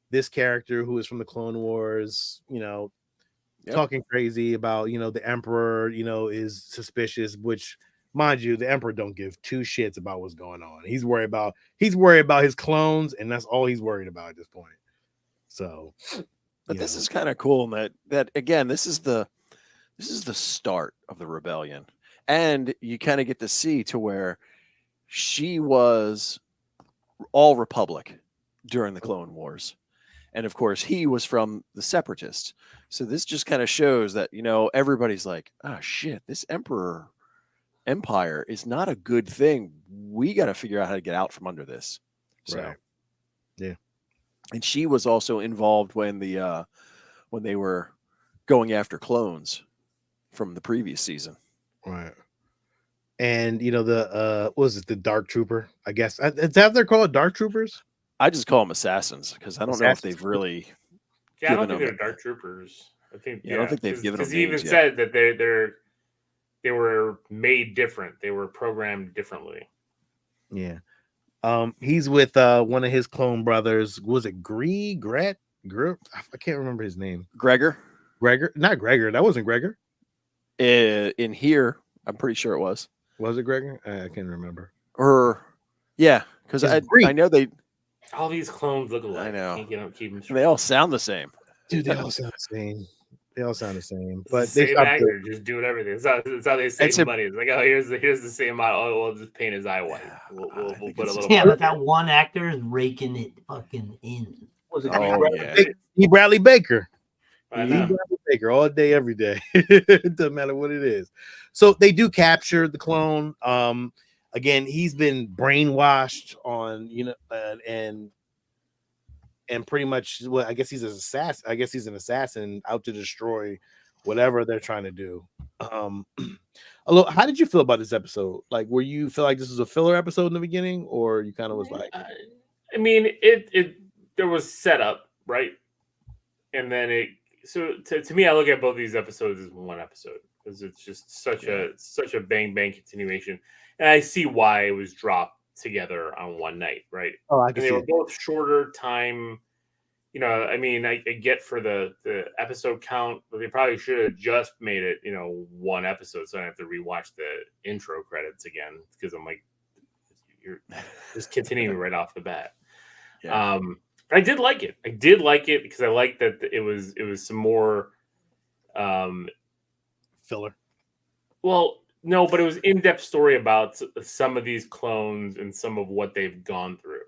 this character who is from the Clone Wars, talking crazy about, the Emperor, is suspicious, which, mind you, the Emperor don't give two shits about what's going on. He's worried about his clones, and that's all he's worried about at this point. So, but this is kind of cool. That again, this is the start of the rebellion, and you kind of get to see to where she was all Republic during the Clone Wars, and of course he was from the Separatists. So this just kind of shows that everybody's like, oh shit, this empire is not a good thing. We got to figure out how to get out from under this. So, right. Yeah. And she was also involved when they were going after clones from the previous season. Right. And what was it, the Dark Trooper? I guess is that they're called Dark Troopers? I just call them assassins because I don't know if they've really. Yeah, I don't think they're Dark Troopers. I think. Yeah, I don't think they've given them. Because he even said that they were made different. They were programmed differently. Yeah. He's with one of his clone brothers. Was it Gret? I can't remember his name. Gregor? Not Gregor. That wasn't Gregor. In here, I'm pretty sure it was. Was it Gregor? I can't remember. Yeah, because I know they. All these clones look alike. I know. Keep them they all sound the same. Dude, they all sound the same. They all sound the same. But they same actor just doing everything. That's how they save money. It's like, oh, here's the same model. Oh, we'll just paint his eye white. We'll put a little. Yeah, but that one actor is raking it fucking in. Was it Bradley Baker? Bradley Baker all day, every day. It doesn't matter what it is. So they do capture the clone. Again, he's been brainwashed on, and pretty much, well, I guess he's an assassin. I guess he's an assassin out to destroy whatever they're trying to do. How did you feel about this episode? Like, were you feel like this was a filler episode in the beginning, or you kind of was like? I mean, there was setup, right, and then So to me, I look at both these episodes as one episode because it's just such a bang continuation, and I see why it was dropped together on one night, right? Oh, I can see. They were both shorter time. I mean, I get for the episode count, but they probably should have just made it, one episode, so I don't have to rewatch the intro credits again because I'm like, you're just continuing right off the bat. Yeah. I did like it. I did like it because I liked that it was some more filler. Well, no, but it was in-depth story about some of these clones and some of what they've gone through.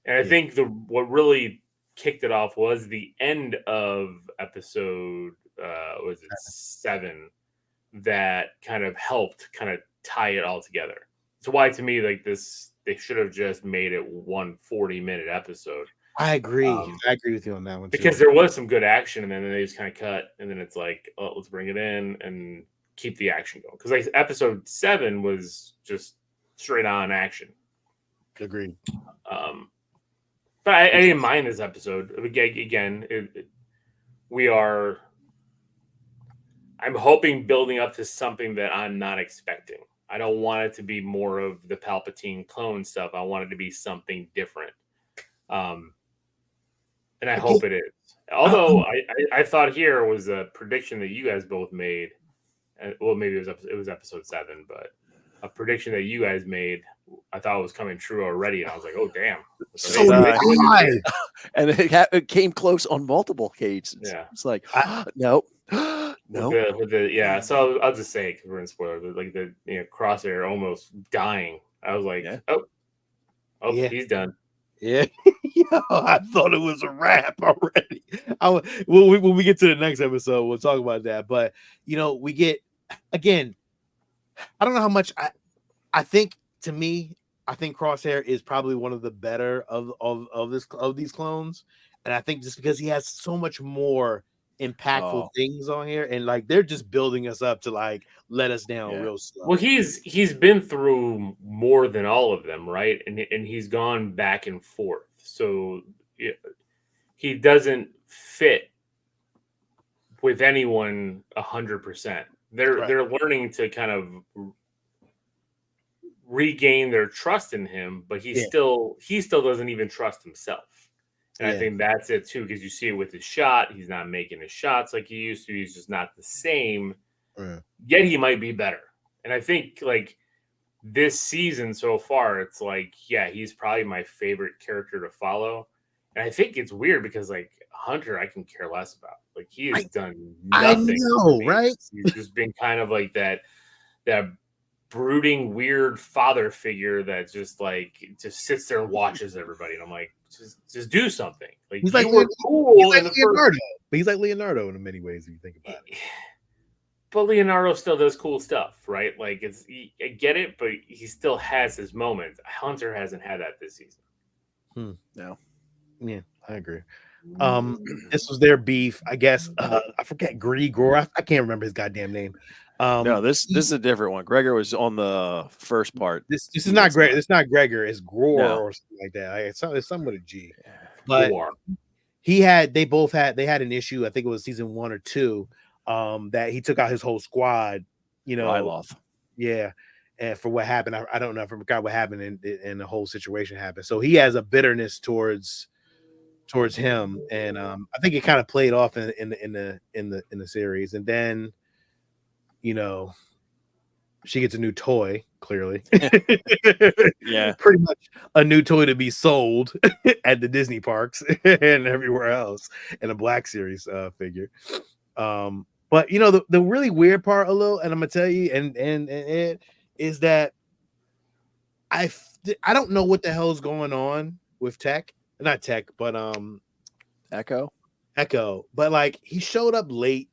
And I think what really kicked it off was the end of episode 7 that kind of helped kind of tie it all together. So why to me like this they should have just made it one 40-minute episode. I agree. I agree with you on that one too. Because there was some good action, and then they just kind of cut, and then it's like, oh, let's bring it in and keep the action going. Because like episode 7 was just straight on action. Agreed. But I didn't mind this episode. Again, I'm hoping building up to something that I'm not expecting. I don't want it to be more of the Palpatine clone stuff. I want it to be something different. And I hope it is. Although I thought here was a prediction that you guys both made. Well, maybe it was episode 7, but a prediction that you guys made, I thought was coming true already, and I was like, "Oh, damn!" So and it came close on multiple occasions. Yeah, it's like, nope. No. So I'll just say it because we're in spoilers. Like the Crosshair almost dying. I was like, he's done. Yeah, I thought it was a wrap already. When we get to the next episode, we'll talk about that. But we get again. I don't know how much I think. To me, I think Crosshair is probably one of the better of these clones, and I think just because he has so much more impactful things on here, and like they're just building us up to like let us down real slow. Well, he's been through more than all of them, right? And he's gone back and forth, so he doesn't fit with anyone 100%. They're learning to kind of regain their trust in him, but he still doesn't even trust himself. And I think that's it too, because you see it with his shot. He's not making his shots like he used to. He's just not the same. Yet he might be better. And I think like this season so far, it's like, he's probably my favorite character to follow. And I think it's weird because like Hunter, I can care less about. Like he has done I nothing. know, right? He's just been kind of like that brooding, weird father figure that just sits there and watches everybody. And I'm like, just do something. Like He's like cool he's like in the Leonardo. But he's like Leonardo in many ways if you think about it. But Leonardo still does cool stuff, right? Like I get it, but he still has his moments. Hunter hasn't had that this season. No. Yeah, I agree. This was their beef, I guess. I forget Gregor. I can't remember his goddamn name. No, this is a different one. Gregor was on the first part. This is not Gregor. It's not Gregor. It's Gror or something like that. It's something with a G. But they had an issue. I think it was season 1 or 2. That he took out his whole squad. You know, Ryloth. Yeah. And for what happened, I don't know. I forgot what happened, and the whole situation happened. So he has a bitterness towards him, and I think it kind of played off in the series. And then, you know, she gets a new toy. Clearly, yeah, pretty much a new toy to be sold at the Disney parks and everywhere else, and a Black Series figure. But you know, the really weird part, and I'm gonna tell you, and it is that I don't know what the hell's going on with not Tech, but Echo. But like he showed up late.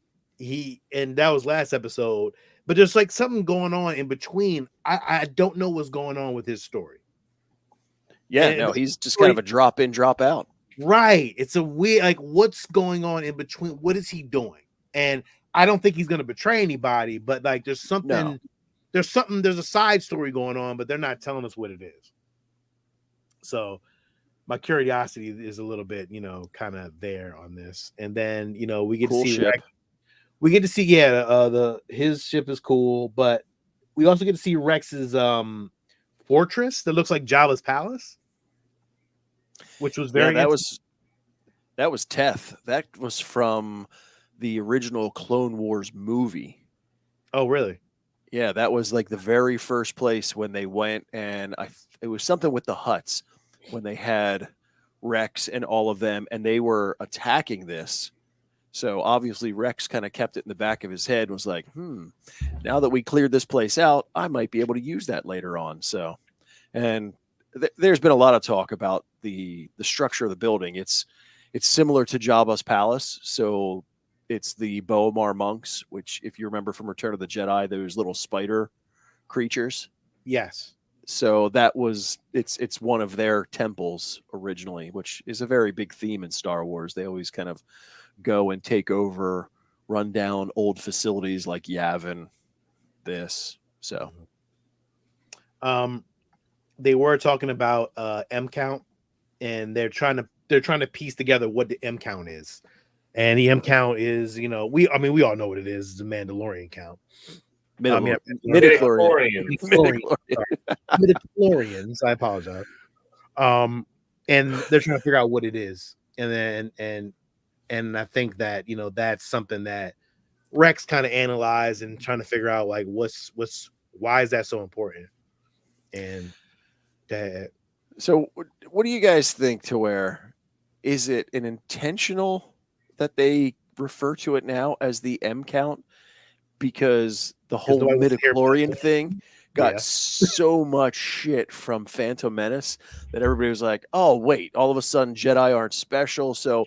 And that was last episode. But there's like something going on in between. I don't know what's going on with his story. Yeah, no, he's just kind of a drop in, drop out. Right. It's a weird, like, what's going on in between? What is he doing? And I don't think he's going to betray anybody, but like there's something, there's a side story going on, but they're not telling us what it is. So my curiosity is a little bit, you know, kind of there on this. And then, you know, we get to see Rex. We get to see, his ship is cool, but we also get to see Rex's fortress that looks like Jabba's palace, which was very. That was Teth. That was from the original Clone Wars movie. Oh, really? Yeah, that was like the very first place when they went, and it was something with the Hutts when they had Rex and all of them, and they were attacking this. So obviously Rex kind of kept it in the back of his head and was like, now that we cleared this place out, I might be able to use that later on. So, and there's been a lot of talk about the structure of the building. It's similar to Jabba's palace. So it's the Boamar monks, which if you remember from Return of the Jedi, those little spider creatures. Yes. So it's one of their temples originally, which is a very big theme in Star Wars. They always kind of go and take over, run down old facilities like Yavin. So, they were talking about M count, and they're trying to piece together what the M count is, and the M count is, you know, we all know what it is. It's a Mandalorian count. Midichlorians. Midichlorians. I apologize. And they're trying to figure out what it is, and I think that, you know, that's something that Rex kind of analyzed and trying to figure out, like, why is that so important? And that. So what do you guys think, to where is it an intentional that they refer to it now as the M count? Because the whole midichlorian thing got so much shit from Phantom Menace that everybody was like, oh, wait, all of a sudden Jedi aren't special. So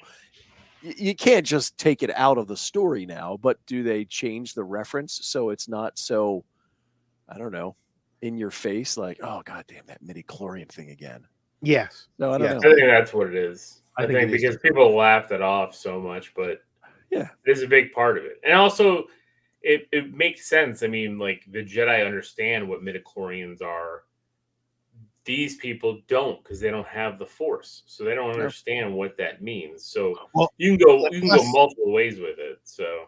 you can't just take it out of the story now, but do they change the reference so it's not so, I don't know, in your face, like, oh, goddamn, that midichlorian thing again? Yes. No, I don't know. I think that's what it is. I think because people laughed it off so much, but yeah, it is a big part of it. And also, it makes sense. I mean, like, the Jedi understand what midichlorians are. These people don't, because they don't have the Force, so they don't understand what that means. So you can go multiple ways with it. So,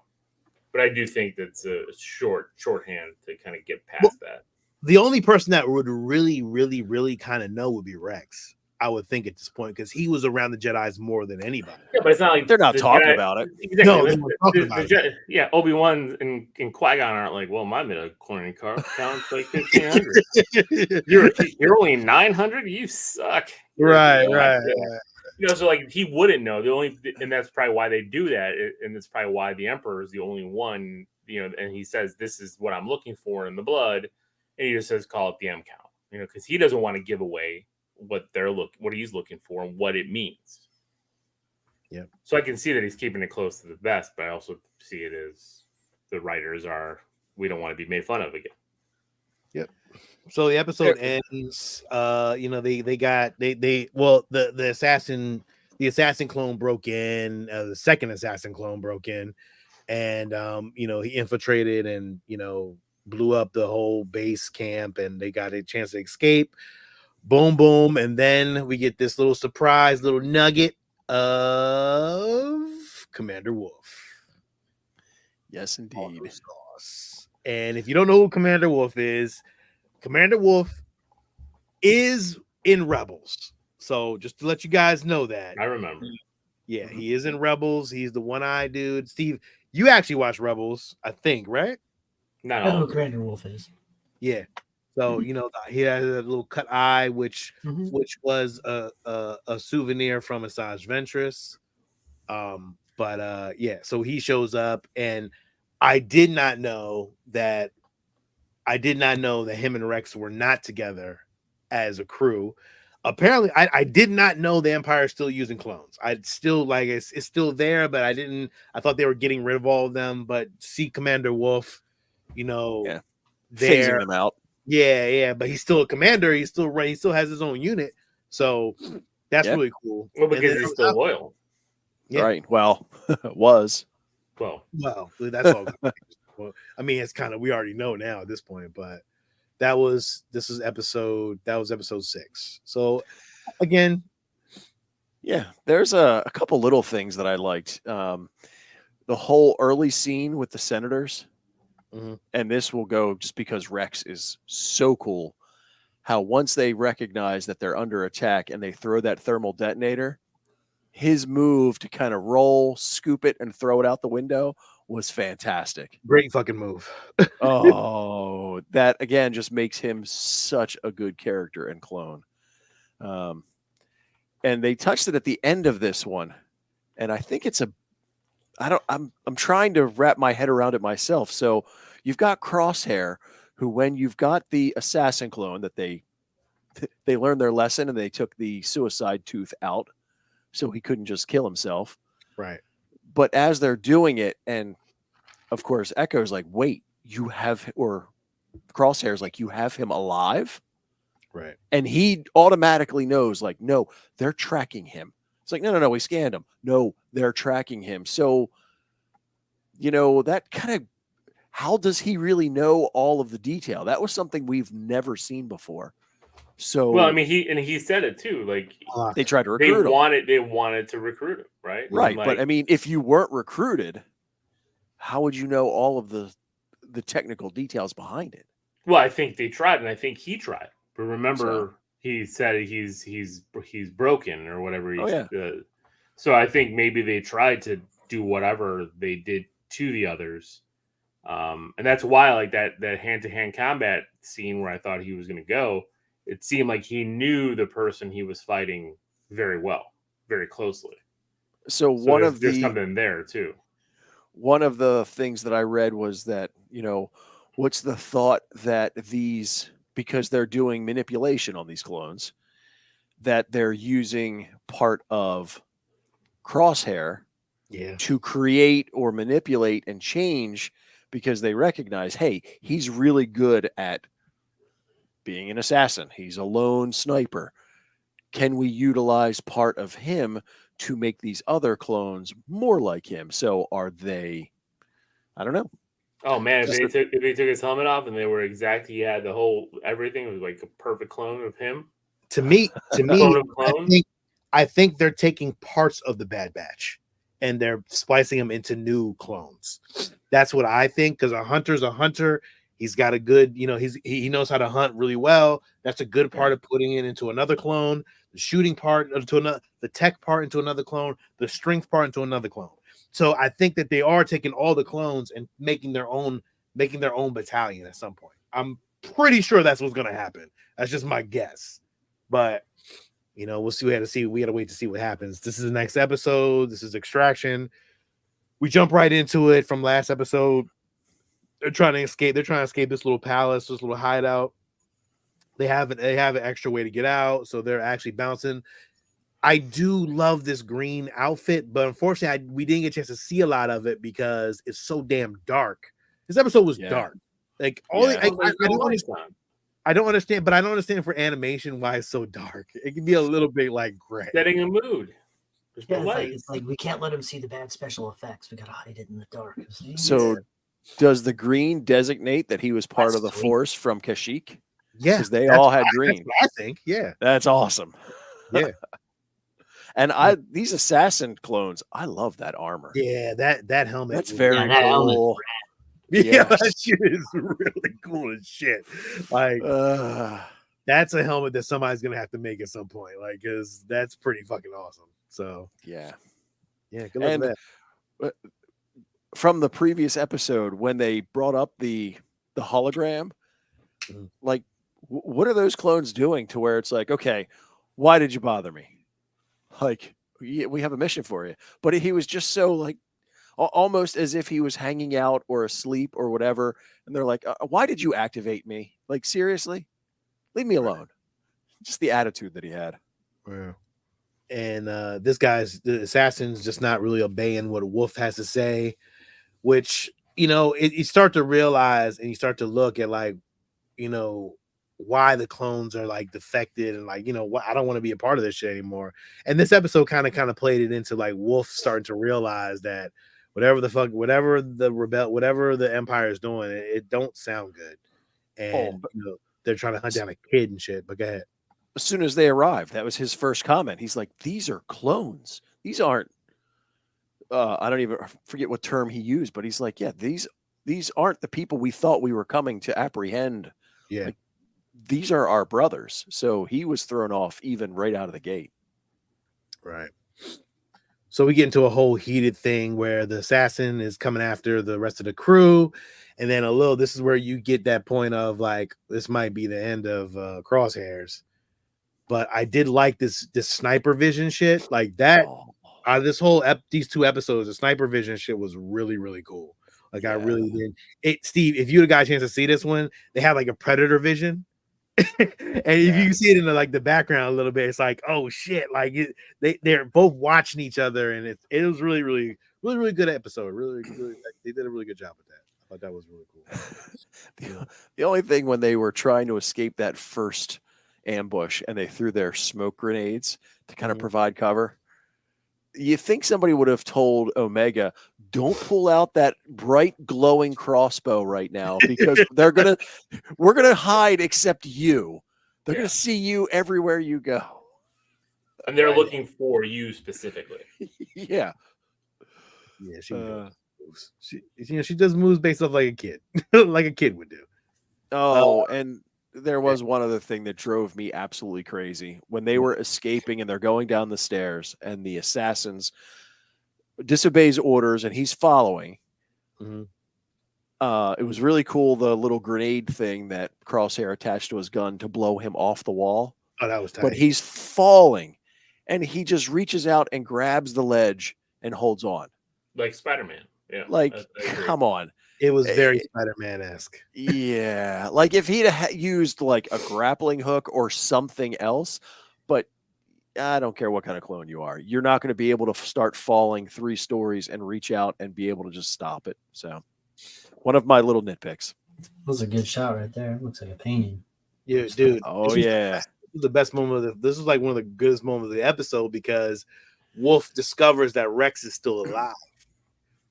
but I do think that's a shorthand to kind of get past that. The only person that would really, really, really kind of know would be Rex, I would think, at this point, because he was around the Jedis more than anybody. Yeah, but it's not like they're not talking about it. Exactly. No, they're not talking about it. Yeah, Obi-Wan and Qui-Gon aren't like, well, my midichlorian count's like 1,500. You're only 900. You suck. Right. So like he wouldn't know. And that's probably why they do that, and that's probably why the Emperor is the only one, and he says this is what I'm looking for in the blood, and he just says call it the M count, because he doesn't want to give away what he's looking for and what it means. Yeah. So I can see that he's keeping it close to the vest, but I also see it as the writers we don't want to be made fun of again. Yep. So the episode ends. The assassin clone broke in. The second assassin clone broke in, and he infiltrated and blew up the whole base camp, and they got a chance to escape. Boom, boom, and then we get this little surprise, little nugget of Commander Wolf. Yes, indeed. And if you don't know who Commander Wolf is in Rebels. So just to let you guys know that. I remember. Yeah, he is in Rebels. He's the one-eyed dude. Steve, you actually watched Rebels, I think, right? I know who Commander Wolf is. Yeah. So he has a little cut eye, which was a souvenir from Asajj Ventress. So he shows up, and I did not know that him and Rex were not together as a crew. Apparently, I did not know the Empire is still using clones. I still it's still there, but I thought they were getting rid of all of them. But see Commander Wolf, phasing there. them out. Yeah, but he's still a commander. He still has his own unit, so that's really cool. Well, because he's still loyal, right? Well, was that's all. Well, I mean, it's kind of we already know now at this point, but that was episode 6. So again, there's a couple little things that I liked. The whole early scene with the senators. And this will go just because Rex is so cool. How once they recognize that they're under attack and they throw that thermal detonator, his move to kind of roll, scoop it, and throw it out the window was fantastic. Great fucking move. Oh, that again just makes him such a good character and clone. And they touched it at the end of this one, and I think I'm trying to wrap my head around it myself. So you've got Crosshair, who when you've got the assassin clone that they learned their lesson and they took the suicide tooth out so he couldn't just kill himself. Right. But as they're doing it, and of course Echo's like, wait, Crosshair's like, you have him alive? Right. And he automatically knows, like, no, they're tracking him. It's like, no, we scanned him. No, they're tracking him. So, that kind of, how does he really know all of the detail? That was something we've never seen before. So, well, I mean, he said it too. Like they tried to recruit him. They wanted to recruit him, right? Right. But I mean, if you weren't recruited, how would you know all of the technical details behind it? Well, I think they tried, and I think he tried. But remember, he said he's broken or whatever. So I think maybe they tried to do whatever they did to the others, and that's why like that hand-to-hand combat scene where I thought he was going to go, it seemed like he knew the person he was fighting very well, very closely. So there's something there too. One of the things that I read was that what's the thought that because they're doing manipulation on these clones, that they're using part of Crosshair to create or manipulate and change because they recognize, hey, he's really good at being an assassin. He's a lone sniper. Can we utilize part of him to make these other clones more like him? So are they, I don't know. Oh man, if they took his helmet off and they were he had the whole everything, it was like a perfect clone of him. To me, I think they're taking parts of the Bad Batch and they're splicing them into new clones. That's what I think, because a hunter's a hunter. He's got a good, he knows how to hunt really well. That's a good part of putting it into another clone. The shooting part into another, the tech part into another clone, the strength part into another clone. So I think that they are taking all the clones and making their own battalion at some point. I'm pretty sure that's what's going to happen. That's just my guess. But you know, we'll see. We got to wait to see what happens. This is the next episode. This is Extraction. We jump right into it from last episode. They're trying to escape. They're trying to escape this little palace, this little hideout. They have an extra way to get out, so they're actually bouncing. I do love this green outfit, but unfortunately, we didn't get a chance to see a lot of it because it's so damn dark. This episode was dark. Like I don't understand, but I don't understand for animation why it's so dark. It can be a little bit like gray. Setting a mood. Yeah, it's like we can't let him see the bad special effects. We gotta hide it in the dark. So, does the green designate that he was part of the force from Kashyyyk? Yeah, because they all had green. I think, yeah, that's awesome. Yeah, and these assassin clones, I love that armor. Yeah, that helmet. That's very cool. Yeah, that shit is really cool as shit. Like, that's a helmet that somebody's gonna have to make at some point. Like, because that's pretty fucking awesome. So yeah. Good luck with that. From the previous episode, when they brought up the hologram, like, what are those clones doing to where it's like, okay, why did you bother me? Like, we have a mission for you. But he was just so like, almost as if he was hanging out or asleep or whatever. And they're like, why did you activate me? Like, seriously, leave me alone. Just the attitude that he had. Yeah. And the assassin's just not really obeying what Wolf has to say, which, you know, you start to realize and you start to look at, like, you know, why the clones are like defected and like, you know, what, I don't want to be a part of this shit anymore. And this episode kind of played it into like Wolf starting to realize that whatever the Empire is doing, it don't sound good. And you know, they're trying to hunt down a kid and shit. But go ahead. As soon as they arrived, that was his first comment. He's like, these are clones. These aren't, I don't even forget what term he used, but he's like, yeah, these aren't the people we thought we were coming to apprehend. Yeah. Like, these are our brothers. So he was thrown off even right out of the gate. Right. So we get into a whole heated thing where the assassin is coming after the rest of the crew. And then this is where you get that point of like, this might be the end of Crosshairs. But I did like this sniper vision shit. Like that, these two episodes, the sniper vision shit was really, really cool. Like, yeah. I really did. Steve, if you got a chance to see this one, they have like a predator vision. And if you see it in the background a little bit, it's like, oh shit, like they're both watching each other, and it was really, really, really, really good episode. Really, really, they did a really good job with that. I thought that was really cool. The only thing when they were trying to escape that first ambush and they threw their smoke grenades to kind of provide cover, you think somebody would have told Omega, don't pull out that bright glowing crossbow right now, because we're gonna hide except you. They're gonna see you everywhere you go, and they're looking for you specifically. Yeah, she does moves based off like a kid, like a kid would do. And there was one other thing that drove me absolutely crazy when they were escaping and they're going down the stairs and the assassins disobeys orders and he's following. It was really cool, the little grenade thing that Crosshair attached to his gun to blow him off the wall. Oh, that was tight. But he's falling and he just reaches out and grabs the ledge and holds on. Like Spider-Man. Yeah. Like, come on. It was very Spider-Man-esque. Yeah. Like if he'd used like a grappling hook or something else, but I don't care what kind of clone you are. You're not going to be able to start falling 3 stories and reach out and be able to just stop it. So one of my little nitpicks. That was a good shot right there. It looks like a painting. Yeah, dude. Oh, yeah. This was the best moment this is like one of the goodest moments of the episode because Wolf discovers that Rex is still alive.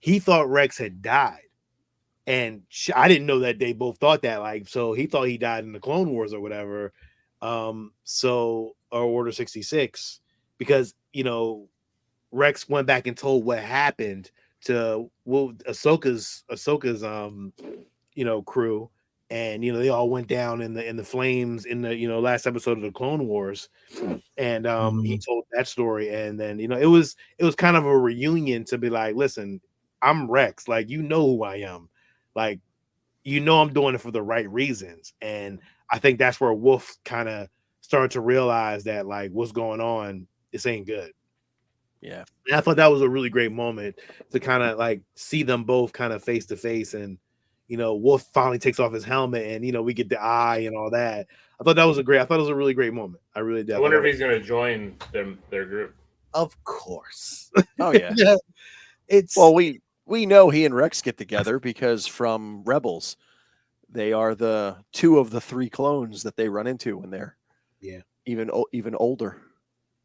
He thought Rex had died. And I didn't know that they both thought that. Like, so he thought he died in the Clone Wars or whatever. Or Order 66, because, you know, Rex went back and told what happened to Ahsoka's crew, and you know they all went down in the flames in the last episode of the Clone Wars, and he told that story, and then it was kind of a reunion to be like, listen, I'm Rex, like you know who I am. Like, I'm doing it for the right reasons. And I think that's where Wolf kind of start to realize that like what's going on, this ain't good. Yeah. And I thought that was a really great moment to kind of like see them both kind of face to face, and Wolf finally takes off his helmet, and we get the eye and all that. I thought it was a really great moment. I really did. I wonder if he's going to join their group. Of course. Oh yeah. Yeah. We know he and Rex get together because from Rebels, they are the two of the three clones that they run into when they're even older.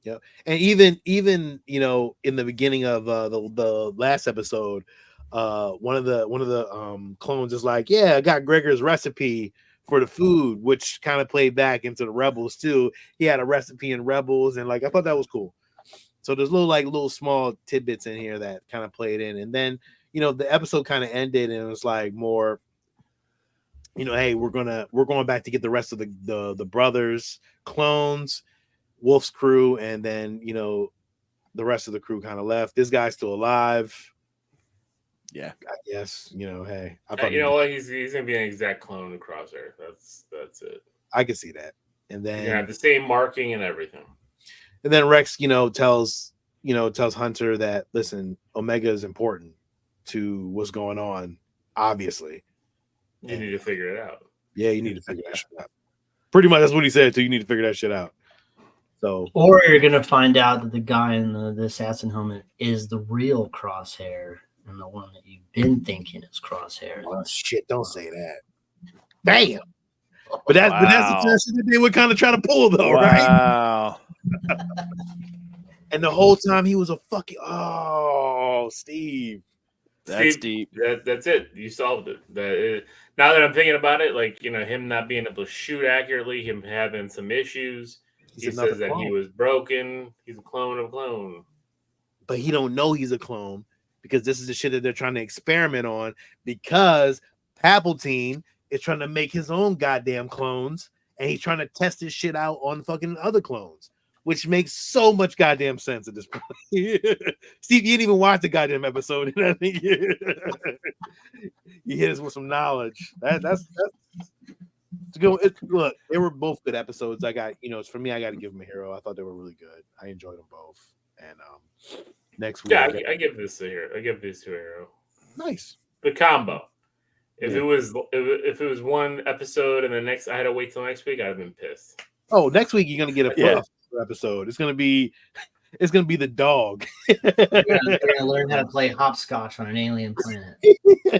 Yeah, and even in the beginning of the last episode, one of the clones is like, yeah, I got Gregor's recipe for the food, which kind of played back into the Rebels too. He had a recipe in Rebels, and like I thought that was cool. So there's little small tidbits in here that kind of played in, and then the episode kind of ended, and it was like more, hey, we're going back to get the rest of the brothers clones, Wolf's crew, and then the rest of the crew kind of left. This guy's still alive. Yeah, I guess hey, you know what? He's gonna be an exact clone of Crosshair. That's it. I can see that, and then he's gonna have the same marking and everything. And then Rex, tells Hunter that listen, Omega is important to what's going on. Obviously, you need to figure it out. Yeah, you need to figure that shit out. Pretty much, that's what he said too. You need to figure that shit out. So, or you're gonna find out that the guy in the assassin helmet is the real Crosshair, and the one that you've been thinking is Crosshair. Oh shit! Don't say that. Damn. But that's the person that they would kind of try to pull though, right? And the whole time he was a fucking Steve. That's deep. That's it. You solved it. Now that I'm thinking about it, like him not being able to shoot accurately, him having some issues. He says that he was broken. He's a clone of clone. But he don't know he's a clone because this is the shit that they're trying to experiment on, because Palpatine is trying to make his own goddamn clones, and he's trying to test this shit out on fucking other clones, which makes so much goddamn sense at this point. Steve, you didn't even watch the goddamn episode, and I think you hit us with some knowledge. That's good. Look, they were both good episodes. I got, for me, I got to give them a hero. I thought they were really good. I enjoyed them both. And next week, I give this a hero. I give these two a hero. Nice. The combo. If it was one episode and the next I had to wait till next week, I'd have been pissed. Oh, next week you're gonna get a episode. It's gonna be the dog. They're gonna learn how to play hopscotch on an alien planet.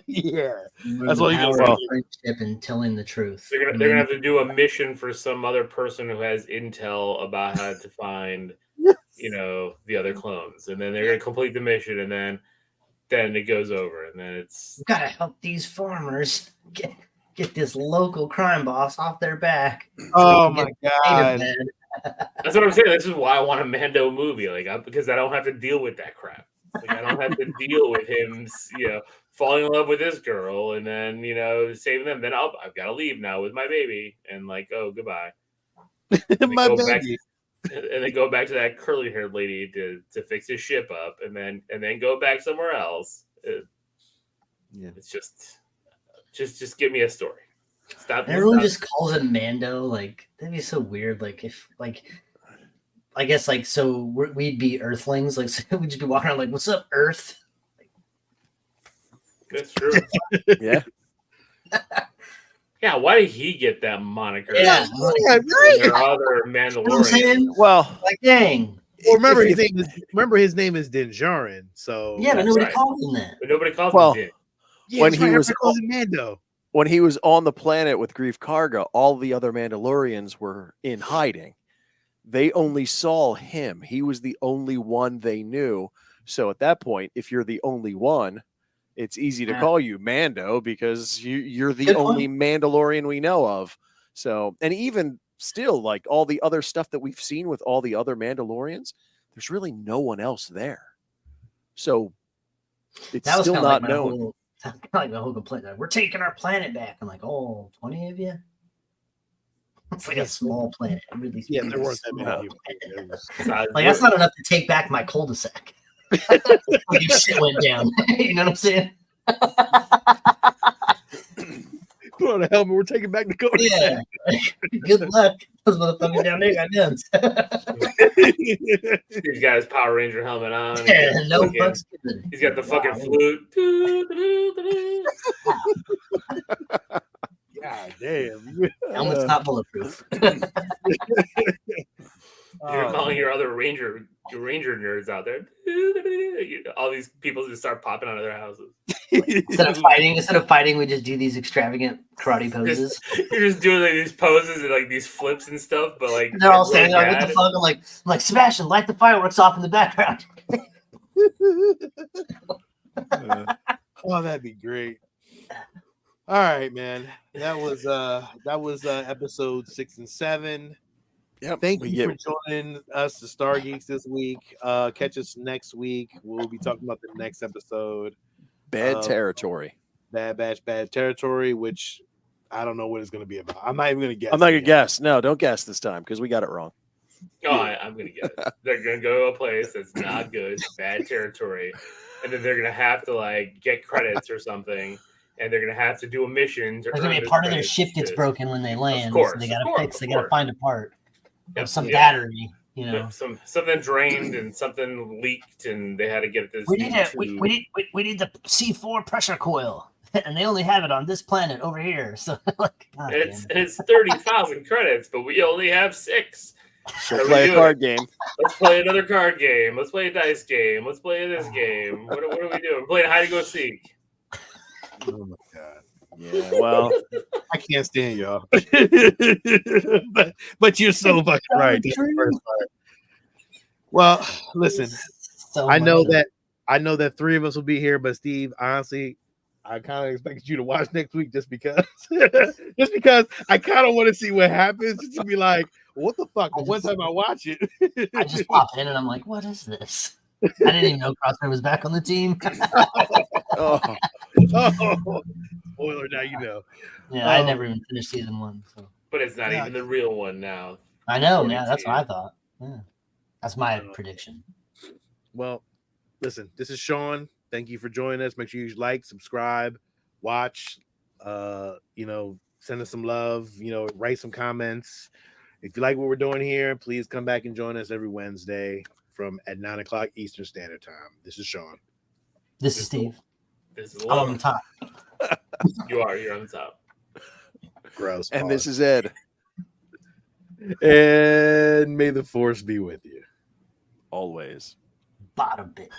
Yeah, that's what you get. Friendship and telling the truth. They're gonna have to do a mission for some other person who has intel about how to find, the other clones, and then they're gonna complete the mission, and then it goes over, and then we've got to help these farmers get this local crime boss off their back. Oh my god. That's what I'm saying. This is why I want a Mando movie, because I don't have to deal with that crap. I don't have to deal with him, falling in love with this girl and then saving them. Then I've got to leave now with my baby, and goodbye. My baby. And then go back to that curly-haired lady to fix his ship up, and then go back somewhere else. It's just give me a story. Stop. Everyone just calls him Mando. That'd be so weird. I guess so we'd be Earthlings. So we'd just be walking around what's up, Earth? That's true. Yeah. Yeah, why did he get that moniker? Yeah, right. There are other Mandalorians. Well, dang. Well, remember his name is Din Djarin. So but nobody calls him that. But nobody calls him Din. Yeah, when he was Mando. When he was on the planet with Grief Karga, all the other Mandalorians were in hiding. They only saw him. He was the only one they knew. So at that point, if you're the only one, it's easy to call you Mando because you're the only Mandalorian we know of. So, and even still, all the other stuff that we've seen with all the other Mandalorians, there's really no one else there. So it's still not known. That's kind of like my whole complaint. We're taking our planet back. I'm like, 20 of you? It's like a small planet. Really there weren't that many. That's not enough to take back my cul-de-sac. Shit went down. You know what I'm saying? Put on a helmet. We're taking back the cul-de-sac. Yeah. Good luck. Those motherfuckers down there got guns. He's got his Power Ranger helmet on. No fucks given. He's got the fucking flute. God damn. Helmet's not bulletproof. You're calling your other ranger nerds out there. All these people just start popping out of their houses. Instead of fighting, we just do these extravagant karate poses. You're just doing like these poses and like these flips and stuff, but like they're all standing there like, what the fuck? I'm like, Sebastian, light the fireworks off in the background. Oh, that'd be great. All right, man. That was episode 6 and 7. Yep. Thank you for joining us, the Star Geeks, this week. Catch us next week. We'll be talking about the next episode. Bad Territory. Bad Batch, Bad Territory, which I don't know what it's going to be about. I'm not even going to guess. I'm not going to guess. No, don't guess this time because we got it wrong. Oh, I'm going to guess. They're going to go to a place that's not good, bad territory, and then they're going to have to like get credits or something. And they're gonna have to do a mission. There's gonna be a part of their ship gets broken when they land. Of course, so they gotta fix. They gotta find a part. Yep, some battery, you know. Something drained and something leaked, and they had to get this. We need the C4 pressure coil, and they only have it on this planet over here. So like, it's 30,000 credits, but we only have 6. So play a card game. Let's play another card game. Let's play a dice game. Let's play this game. What are we doing? We're playing hide and go seek. Oh my god! Yeah, well, I can't stand y'all. but you're so fucking right. That's the first part. Well, listen, I know that 3 of us will be here, but Steve, honestly, I kind of expected you to watch next week just because I kind of want to see what happens. To be like, what the fuck? But one time I watch it, I just pop in and I'm like, what is this? I didn't even know Crossman was back on the team. Oh, spoiler, now you know. Yeah, I never even finished season 1. So. But it's not even the real one now. I know. Yeah, that's what I thought. Yeah, that's my prediction. Well, listen, this is Sean. Thank you for joining us. Make sure you like, subscribe, watch. Send us some love. Write some comments. If you like what we're doing here, please come back and join us every Wednesday at 9 o'clock Eastern Standard Time. This is Sean. This is Steve. This is I'm on the top. You're on the top. Gross. And this is Ed. And may the force be with you. Always. Badbatch.